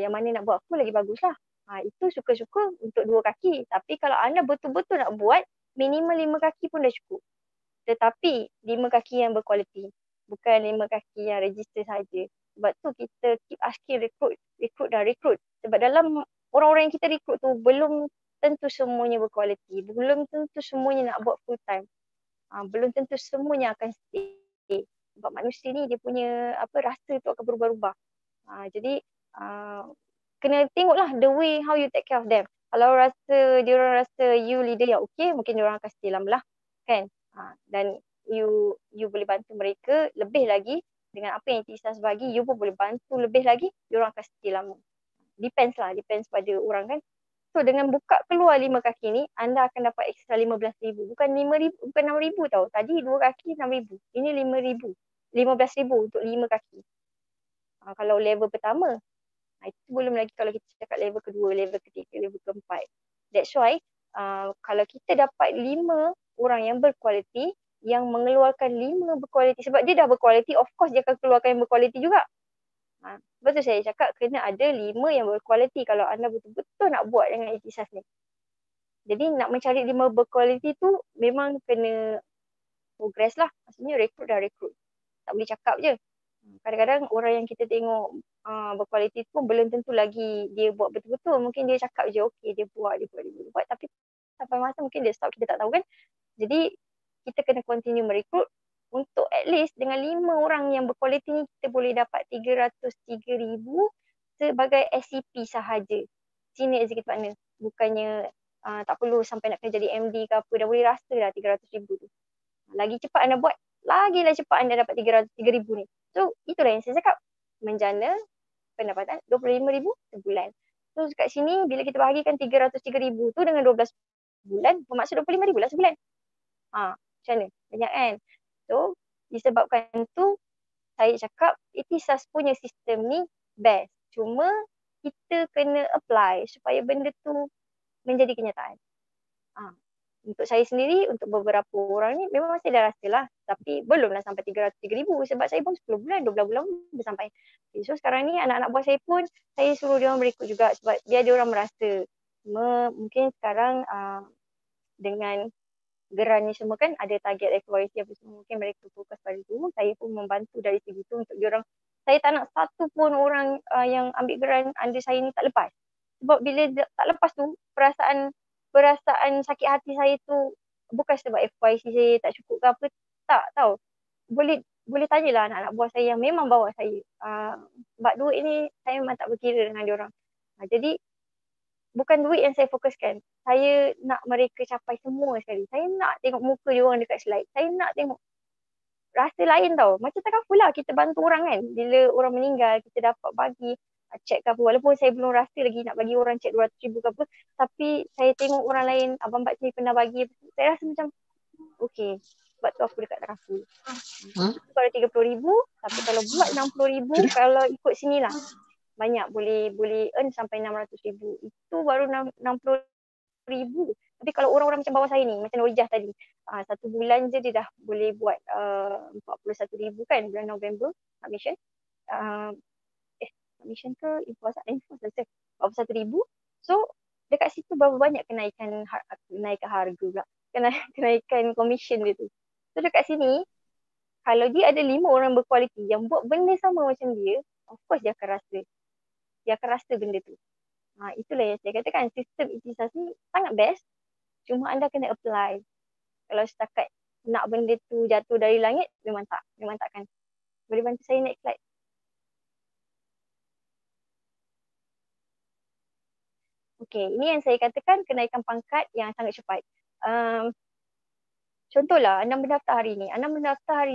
yang mana nak buat full lagi bagus lah. Itu suka-suka untuk 2 kaki. Tapi kalau anda betul-betul nak buat, minimal 5 kaki pun dah cukup. Tetapi 5 kaki yang berkualiti. Bukan 5 kaki yang register saja. Sebab tu kita keep asking recruit. Sebab dalam orang-orang yang kita recruit tu belum tentu semuanya berkualiti. Belum tentu semuanya nak buat full time. Belum tentu semuanya akan stay. Sebab manusia ni dia punya rasa tu akan berubah-ubah. Jadi kena tengoklah the way how you take care of them. Kalau diorang rasa you leader yang okay, mungkin diorang akan stay lama lah. Kan? Dan you boleh bantu mereka lebih lagi dengan apa yang Tisas bagi, you pun boleh bantu lebih lagi, diorang akan stay lama. Depends pada orang kan. So dengan buka keluar 5 kaki ni, anda akan dapat extra 15,000. Bukan 5,000, bukan 6,000 tau. Tadi 2 kaki 6,000. Ini 5,000. 15,000 untuk 5 kaki. Kalau level pertama, itu belum lagi kalau kita cakap level kedua, level ketiga, level keempat. That's why kalau kita dapat 5 orang yang berkualiti, yang mengeluarkan 5 berkualiti, sebab dia dah berkualiti, of course dia akan keluarkan yang berkualiti juga. Betul saya cakap kena ada 5 yang berkualiti kalau anda betul-betul nak buat dengan Ihtisas ni. Jadi nak mencari 5 berkualiti tu memang kena progress lah. Maksudnya rekrut. Tak boleh cakap je. Kadang-kadang orang yang kita tengok berkualiti pun belum tentu lagi dia buat betul-betul. Mungkin dia cakap je, okay dia buat. Tapi sampai masa mungkin dia stop, kita tak tahu kan. Jadi kita kena continue merekrut untuk at least dengan 5 orang yang berkualiti ni kita boleh dapat 303,000 sebagai SCP sahaja. Senior Executive Partner. Bukannya tak perlu sampai nak kena jadi MD ke apa. Dah boleh rasa dah 300,000 tu. Lagi cepat anda buat, lagilah cepat anda dapat 303,000 ni. So itulah yang saya cakap. Menjana pendapatan 25,000 sebulan. So kat sini bila kita bahagikan 303,000 tu dengan 12 bulan, bermaksud 25,000 lah sebulan. Macam mana? Banyak kan? So disebabkan tu saya cakap Ihtisas punya sistem ni best. Cuma kita kena apply supaya benda tu menjadi kenyataan. Untuk saya sendiri, untuk beberapa orang ni memang saya dah rasa lah. Tapi belumlah sampai 303,000 sebab saya pun 10 bulan, 12 bulan dah sampai. Okay, so sekarang ni anak-anak buah saya pun saya suruh dia orang berikut juga sebab biar dia orang merasa. Mungkin sekarang dengan geran ni semua kan ada target FYC apa semua. Mungkin mereka fokus pada tu. Saya pun membantu dari segi tu untuk dia orang. Saya tak nak satu pun orang yang ambil geran under saya ni tak lepas. Sebab bila tak lepas tu, perasaan sakit hati saya tu bukan sebab FYC saya tak cukup ke apa. Tak tahu. Boleh tanyalah anak-anak buah saya yang memang bawa saya. Sebab duit ni saya memang tak berkira dengan dia orang. Jadi bukan duit yang saya fokuskan. Saya nak mereka capai semua sekali. Saya nak tengok muka dia orang dekat slide. Saya nak tengok rasa lain tau. Macam takaful lah kita bantu orang kan. Bila orang meninggal, kita dapat bagi cek ke apa. Walaupun saya belum rasa lagi nak bagi orang cek 200,000 ke apa. Tapi saya tengok orang lain, abang Pak Cik pernah bagi. Saya rasa macam, okay. Sebab tu aku dekat takaful. Itu kalau 30,000. Tapi kalau buat 60,000, kalau ikut sini lah. Banyak boleh earn sampai 600,000. Itu baru 60,000. Tapi kalau orang-orang macam bawah saya ni, macam Norijah tadi, 1 bulan je dia dah boleh buat 41,000 kan bulan November admission. Admission ke info lah 41,000. So dekat situ berapa banyak kenaikan harga pula. Kenaikan commission dia tu. So dekat sini, kalau dia ada 5 orang berkualiti yang buat benda sama macam dia, of course dia akan rasa. Dia akan rasa benda tu. Itulah yang saya katakan, sistem Ihtisas ni sangat best. Cuma anda kena apply. Kalau setakat nak benda tu jatuh dari langit, memang takkan. Boleh bantu saya naik slide? Okay, ini yang saya katakan kenaikan pangkat yang sangat cepat. Contohlah, anda mendaftar hari ni.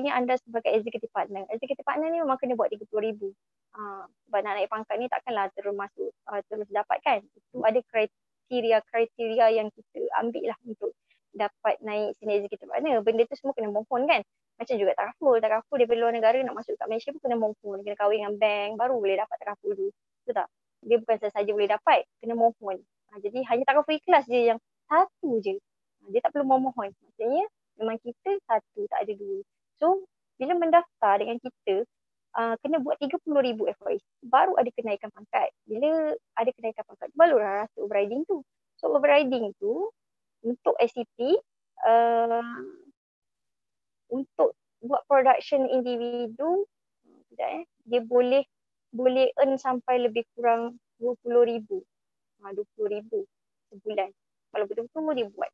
Anda sebagai executive partner. Executive partner ni memang kena buat 30,000. Sebab nak naik pangkat ni takkanlah terus dapat kan. Itu ada kriteria yang kita ambil lah untuk dapat naik senior executive partner. Benda tu semua kena mohon kan. Macam juga takaful daripada luar negara nak masuk kat Malaysia pun kena mohon. Kena kahwin dengan bank baru boleh dapat takaful tu. Betul tak? Dia bukan sahaja boleh dapat, kena mohon. Jadi hanya takaful ikhlas je yang satu je. Dia tak perlu mohon. Maksudnya memang kita satu, tak ada dua. So bila mendaftar dengan kita, kena buat 30,000 FYI. Baru ada kenaikan pangkat. Bila ada kenaikan pangkat, barulah rasa overriding tu. So overriding tu untuk SCP, untuk buat production individu, dia boleh earn sampai lebih kurang 20,000. 20,000 sebulan. Kalau betul-betul dia buat.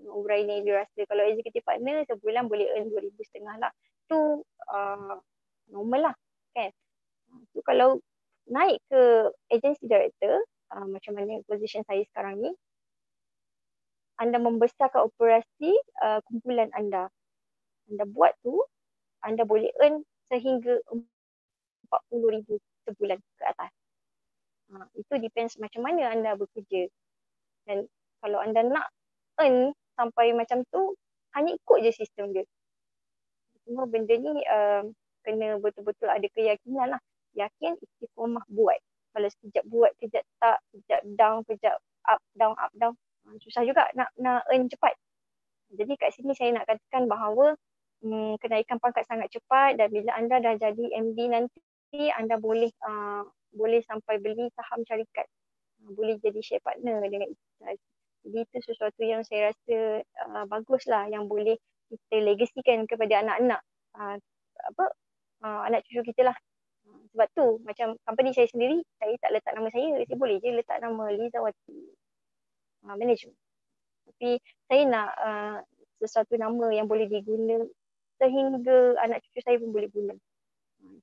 Overriding dia rasa. Kalau executive partner, sebulan boleh earn 2,500 lah. Tu normal lah. Kan? So, kalau naik ke agency director, macam mana position saya sekarang ni, anda membesarkan operasi kumpulan anda. Anda buat tu, anda boleh earn sehingga 40,000 sebulan ke atas. Itu depends macam mana anda bekerja. Dan kalau anda nak earn sampai macam tu, hanya ikut je sistem dia. Semua benda ni kena betul-betul ada keyakinan lah. Yakin, istiqomah buat. Kalau sekejap buat, kejap tak, kejap down, kejap up, down. Susah juga nak earn cepat. Jadi kat sini saya nak katakan bahawa kenaikan pangkat sangat cepat, dan bila anda dah jadi MD nanti, anda boleh sampai beli saham syarikat. Boleh jadi share partner dengan Ikhlas. Jadi itu sesuatu yang saya rasa baguslah, yang boleh kita legasikan kepada anak-anak anak cucu kita lah. Sebab tu macam company saya sendiri, saya tak letak nama saya boleh je letak nama Lizawati Management. Tapi saya nak sesuatu nama yang boleh diguna sehingga anak cucu saya pun boleh guna.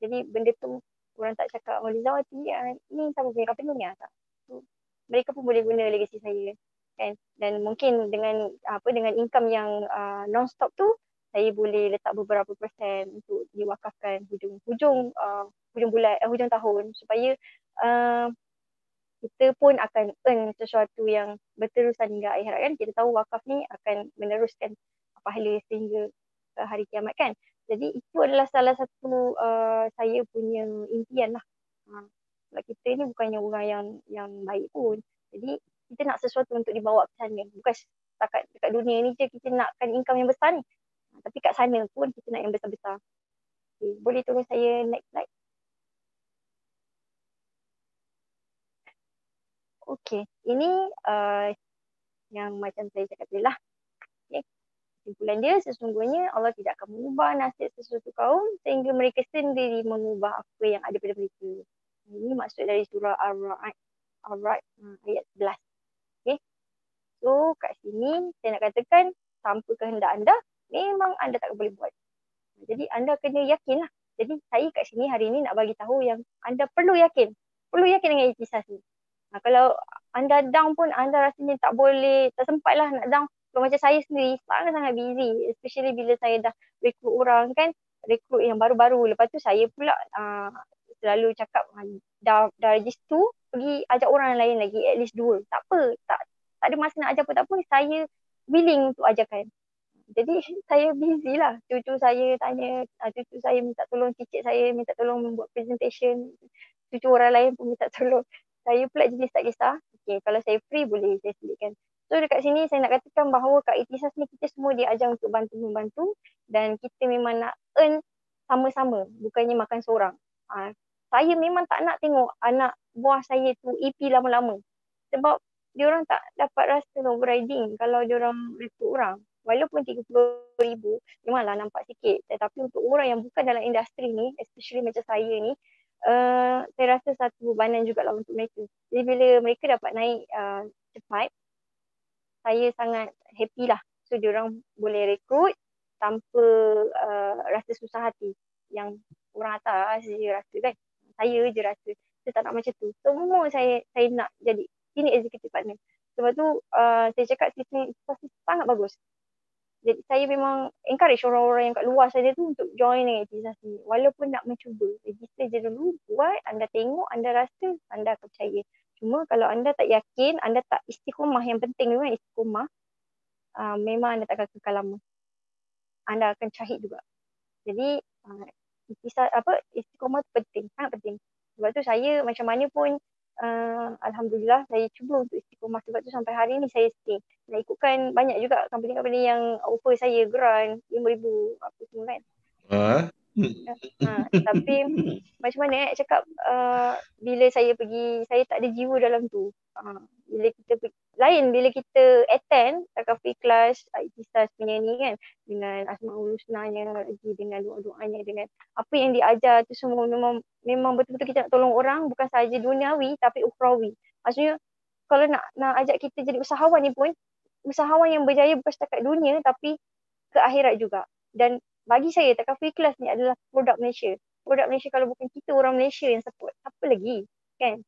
Jadi benda tu orang tak cakap Lizawati ni siapa punya company ni tak. So, mereka pun boleh guna legasi saya kan. Dan mungkin dengan income yang non-stop tu, saya boleh letak beberapa persen untuk diwakafkan hujung tahun, supaya kita pun akan earn sesuatu yang berterusan hingga akhirat kan. Kita tahu wakaf ni akan meneruskan pahala sehingga hari kiamat kan. Jadi itu adalah salah satu saya punya impian lah. Sebab kita ni bukannya orang yang baik pun. Jadi kita nak sesuatu untuk dibawa ke sana. Bukan setakat dekat dunia ni je kita nakkan income yang besar ni. Tapi kat sana pun kita nak yang besar-besar. Okay. Boleh tolong saya next slide? Okey, ini yang macam saya cakap tadi lah. Okay. Kesimpulan dia, sesungguhnya Allah tidak akan mengubah nasib sesuatu kaum sehingga mereka sendiri mengubah apa yang ada pada mereka. Ini maksud dari surah Ar-Ra'd ayat 11. Okay. So kat sini saya nak katakan, tanpa kehendak anda, memang anda tak boleh buat. Jadi anda kena yakin lah. Jadi saya kat sini hari ini nak bagi tahu yang anda perlu yakin. Perlu yakin dengan ikhtisas ni. Kalau anda down pun, anda rasanya tak boleh, tak sempat lah nak down. Kalau macam saya sendiri, sangat-sangat busy. Especially bila saya dah rekrut orang kan, rekrut yang baru-baru. Lepas tu saya pula selalu cakap, dah register, pergi ajak orang lain lagi, at least 2. Tak apa, tak ada masa nak ajar pun tak apa, saya willing untuk ajarkan. Jadi saya busy lah. Cucu saya tanya, cucu saya minta tolong, cicit saya minta tolong membuat presentation. Cucu orang lain pun minta tolong. Saya pula jenis tak kisah. Okay, kalau saya free boleh saya selitkan. So dekat sini saya nak katakan bahawa kat Ikhtisas ni kita semua diajar untuk bantu-membantu, dan kita memang nak earn sama-sama, bukannya makan seorang. Saya memang tak nak tengok anak buah saya tu EP lama-lama. Sebab diorang tak dapat rasa overriding kalau diorang rekrut orang. Walaupun 30,000 memanglah nampak sikit, tetapi untuk orang yang bukan dalam industri ni, especially macam saya ni, saya rasa satu bebanan jugalah untuk mereka. Jadi bila mereka dapat naik cepat, saya sangat happy lah. So diorang boleh rekrut tanpa rasa susah hati. Yang orang atas je rasa kan. Saya je rasa. Saya tak nak macam tu. Semua saya nak jadi sini executive partner. Sebab tu saya cakap sistem sangat bagus. Jadi saya memang encourage orang-orang yang kat luar saja tu untuk join dengan Ikhtisas ni. Walaupun nak mencuba. Register je dulu, buat, anda tengok, anda rasa, anda akan percaya. Cuma kalau anda tak yakin, anda tak istiqomah, yang penting memang istiqomah, memang anda tak akan kekal lama. Anda akan syahid juga. Jadi istiqomah tu penting, sangat penting. Sebab tu saya macam mana pun alhamdulillah saya cuba untuk istiqomah, sebab tu sampai hari ni saya stay. Dan ikutkan banyak juga company-company yang offer saya grant 5,000 apa semua kan. Tapi macam mana cakap, bila saya pergi, saya tak ada jiwa dalam tu. Bila kita lain bila kita attend Thaqafi class Ikhtisas punya ni kan, dengan Asmaul Husnanya lagi, dengan doa-doanya, dengan apa yang diajar tu semua, memang betul-betul kita nak tolong orang, bukan sahaja duniawi tapi ukhrawi. Maksudnya kalau nak ajak kita jadi usahawan ni pun, usahawan yang berjaya bukan setakat dunia tapi ke akhirat juga. Dan bagi saya Thaqafi class ni adalah produk Malaysia. Produk Malaysia, kalau bukan kita orang Malaysia yang support, apa lagi kan?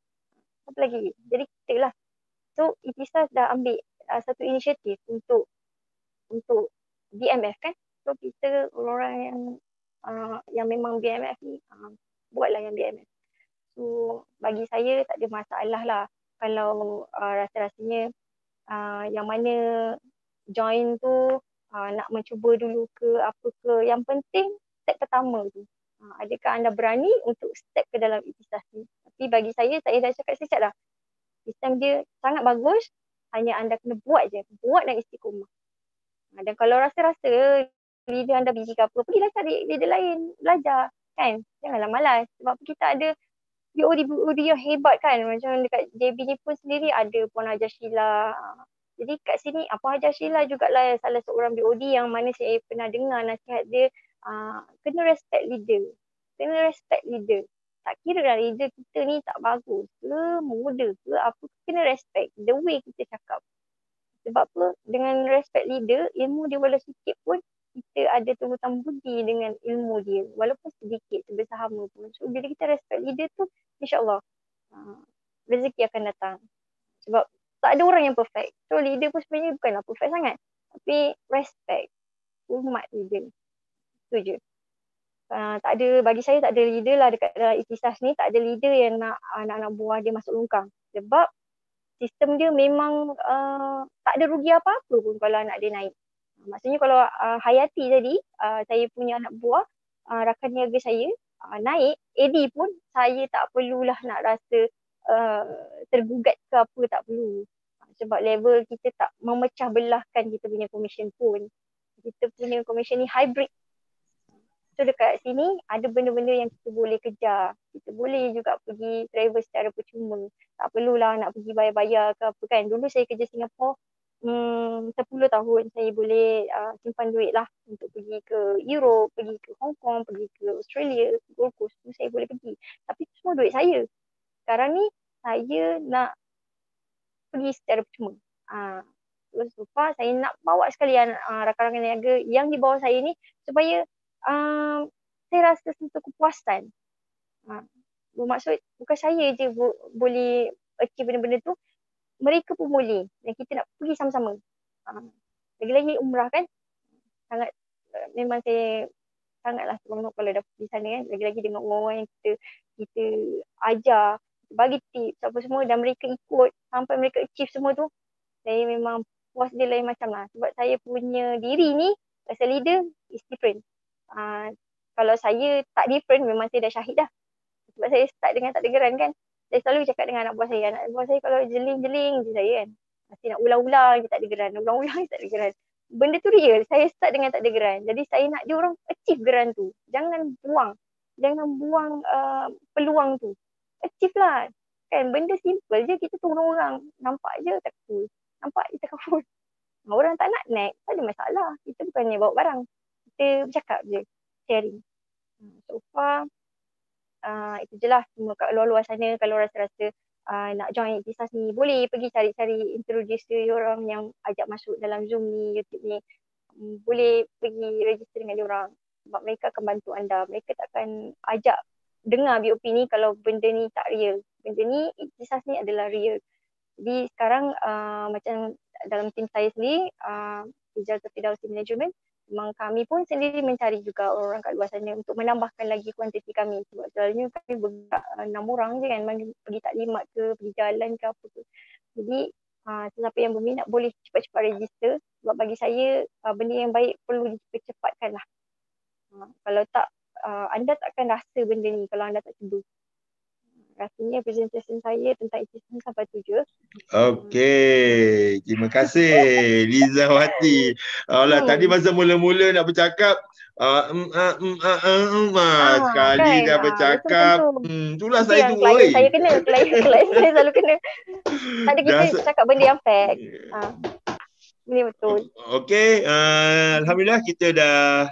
Apa lagi? Jadi kita lah. So Ikhtisas dah ambil satu inisiatif untuk BMF kan. So kita orang-orang yang memang BMF ni, buatlah yang BMF. So bagi saya tak ada masalah lah kalau rasa-rasanya yang mana join tu nak mencuba dulu ke apa ke. Yang penting step pertama tu, adakah anda berani untuk step ke dalam Ikhtisas ni. Tapi bagi saya dah cakap sejak dah, sistem dia sangat bagus, hanya anda kena buat je, buat dan istiqomah. Dan kalau rasa-rasa leader anda busy ke apa, pergilah cari leader lain, belajar kan. Janganlah malas, sebab kita ada BOD yang hebat kan. Macam dekat JB ni pun sendiri ada Puan Hajar Sheila. Jadi kat sini Puan Hajar Sheila jugalah salah seorang BOD yang mana saya pernah dengar nasihat dia, kena respect leader. Kena respect leader. Tak kira lah leader kita ni tak bagus ke, muda ke, apa, kena respect the way kita cakap. Sebab apa? Dengan respect leader, ilmu dia walau sikit pun, kita ada hutang budi dengan ilmu dia. Walaupun sedikit, sebersama pun. So bila kita respect leader tu, insyaAllah rezeki akan datang. Sebab tak ada orang yang perfect. So leader pun sebenarnya bukanlah perfect sangat. Tapi respect, hormat leader. Itu je. Tak ada, bagi saya tak ada leader lah dekat dalam Ikhtisas ni, tak ada leader yang nak anak-anak buah dia masuk longkang. Sebab sistem dia memang tak ada rugi apa-apa pun kalau anak dia naik. Maksudnya kalau Hayati tadi, saya punya anak buah, rakan niaga saya naik, AD pun saya tak perlulah nak rasa tergugat ke apa, tak perlu. Sebab level kita tak memecah belahkan kita punya commission pun. Kita punya commission ni hybrid. So dekat sini ada benda-benda yang kita boleh kejar. Kita boleh juga pergi travel secara percuma. Tak perlulah nak pergi bayar-bayar ke apa kan. Dulu saya kerja Singapura 10 tahun. Saya boleh simpan duit lah untuk pergi ke Europe, pergi ke Hong Kong, pergi ke Australia, Gold Coast. Saya boleh pergi. Tapi itu semua duit saya. Sekarang ni saya nak pergi secara percuma. So far saya nak bawa sekalian rakan-rakan niaga yang di bawah saya ni supaya saya rasa satu kepuasan. Bermaksud bukan saya je boleh achieve benda-benda tu, mereka pun boleh. Dan kita nak pergi sama-sama. Lagi-lagi umrah kan, sangat memang saya sangatlah seronok kalau dah pergi sana kan. Lagi-lagi dengan orang-orang yang kita ajar, bagi tips apa semua, dan mereka ikut sampai mereka achieve semua tu, saya memang puas dia lain macam lah. Sebab saya punya diri ni as a leader is different. Kalau saya tak different, memang saya dah syahid dah. Sebab saya start dengan tak ada geran kan. Saya selalu cakap dengan anak buah saya. Anak buah saya kalau jeling-jeling je saya kan. Mesti nak ulang-ulang je tak ada geran. Ulang-ulang je tak ada geran. Benda tu real. Saya start dengan tak ada geran. Jadi saya nak dia orang achieve geran tu. Jangan buang. Jangan buang peluang tu. Achieve lah. Kan benda simple je. Kita tolong orang. Nampak je tak cool. Nampak je tak cool. Orang tak nak naik, tak ada masalah. Kita bukannya bawa barang. Kita bercakap je. Sharing. So far, itu je lah. Semua kat luar-luar sana, kalau rasa-rasa nak join Ikhtisas ni, boleh pergi cari-cari introducer orang yang ajak masuk dalam Zoom ni, YouTube ni. Boleh pergi register dengan diorang. Sebab mereka akan bantu anda. Mereka takkan ajak dengar BOP ni kalau benda ni tak real. Benda ni, Ikhtisas ni adalah real. Jadi sekarang macam dalam tim saya sendiri, Rizal Tafidausi Management, memang kami pun sendiri mencari juga orang-orang kat luar sana untuk menambahkan lagi kuantiti kami. Sebab selalunya kami bergerak 6 orang je kan, pergi taklimat ke, pergi jalan ke apa ke. Jadi sesiapa yang berminat boleh cepat-cepat register. Sebab bagi saya benda yang baik perlu dipercepatkan lah. Kalau tak, anda takkan rasa benda ni kalau anda tak cuba. Rasanya presentation saya tentang ITISAS sampai tu je. Okey, terima kasih Lizawati. Tadi masa mula-mula nak bercakap sekali kan? dah bercakap. Itulah saya tu. Klien saya kena, klien saya selalu kena. Tadi kita cakap benda yang fact. Ini betul. Okey, alhamdulillah kita dah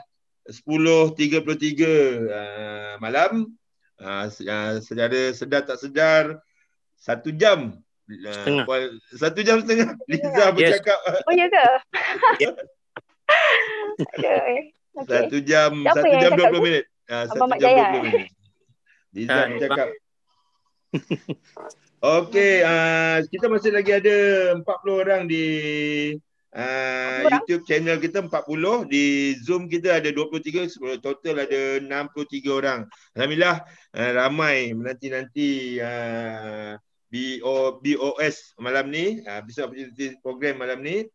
10.33 malam. Secara sedar tak sedar 1 jam setengah. 1 jam setengah Liza bercakap. Oh ya ke? Okay. 1 jam 20 minit. 1 jam 20 minit. Liza bercakap. Okey, kita masih lagi ada 40 orang di YouTube channel kita, 40. Di Zoom kita ada 23, total ada 63 orang. Alhamdulillah ramai menanti-nanti BOS malam ni, Business Opportunity Program malam ni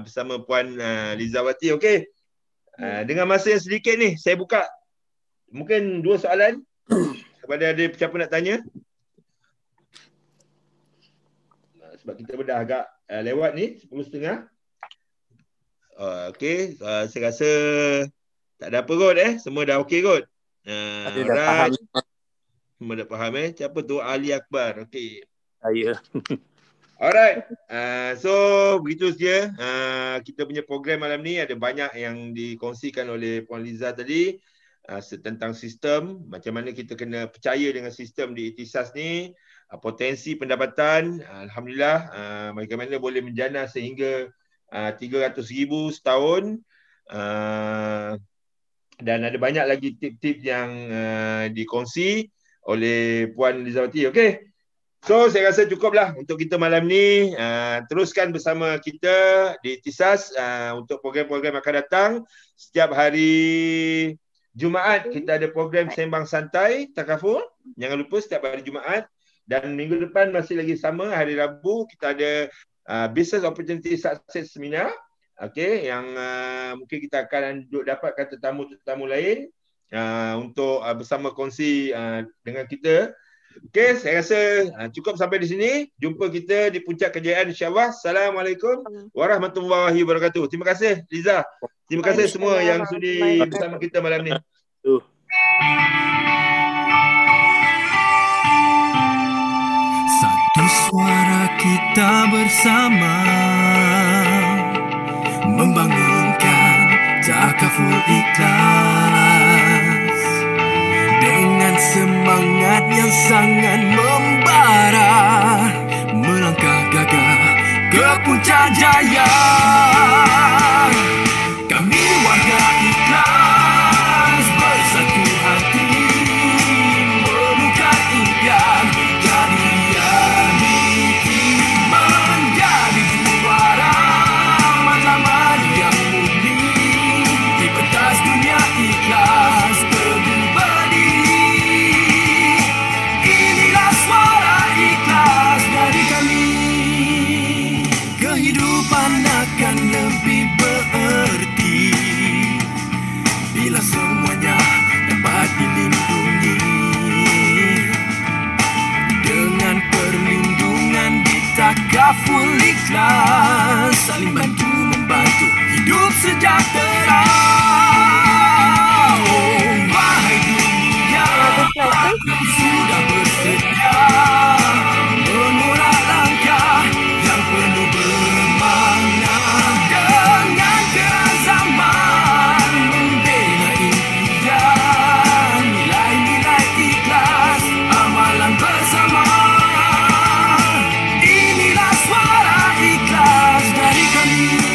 bersama Puan Lizawati. Okey, dengan masa yang sedikit ni, saya buka mungkin 2 soalan kepada ada siapa nak tanya. Sebab kita dah agak lewat ni 10.30. Okey, saya rasa tak ada apa kot semua dah okey kot. Alright. Semua dah faham siapa tu Ali Akbar. Okey. Saya. Alright. So begitu saja kita punya program malam ni, ada banyak yang dikongsikan oleh Puan Liza tadi tentang sistem, macam mana kita kena percaya dengan sistem di ITISAS ni, potensi pendapatan, alhamdulillah bagaimana boleh menjana sehingga 300,000 setahun, dan ada banyak lagi tip-tip yang dikongsi oleh Puan Lizawati. Okey, so saya rasa cukuplah untuk kita malam ni. Teruskan bersama kita di ITISAS untuk program-program akan datang. Setiap hari Jumaat kita ada program Sembang Santai Takaful, jangan lupa setiap hari Jumaat. Dan minggu depan masih lagi sama, hari Rabu kita ada Business Opportunity Success Seminar. Okey, yang mungkin kita akan dapatkan tetamu-tetamu lain untuk bersama kongsi dengan kita. Okey, saya rasa cukup sampai di sini. Jumpa kita di puncak kejayaan insya-Allah. Assalamualaikum warahmatullahi wabarakatuh. Terima kasih Liza. Terima kasih semua yang sudi bersama kita malam ni. Suara kita bersama membangunkan Takaful Ikhlas dengan semangat yang sangat membara, melangkah gagah ke puncak jaya. Kami warga ikhlas bersatu hati melukat impian jadi semuanya dapat dilindungi dengan perlindungan di Takaful Ikhlas, saling bantu membantu hidup sejahtera. Oh, wahai dunia, aku sudah bersedia mengulang langkah yang penuh bermakna dengan keazaman. Bersama inilah suara ikhlas dari kami.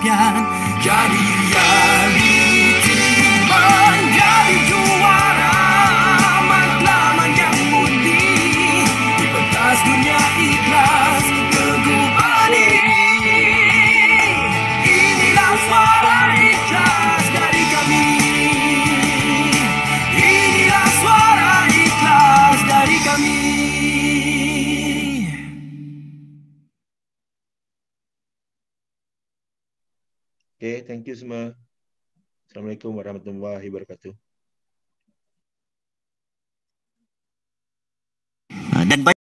impian jadi realiti, menjadi juara matlamat yang murni di pentas dunia ikhlas teguh berdiri. Inilah suara ikhlas dari kami, inilah suara ikhlas dari kami. Okay, thank you semua. Assalamualaikum warahmatullahi wabarakatuh. Dan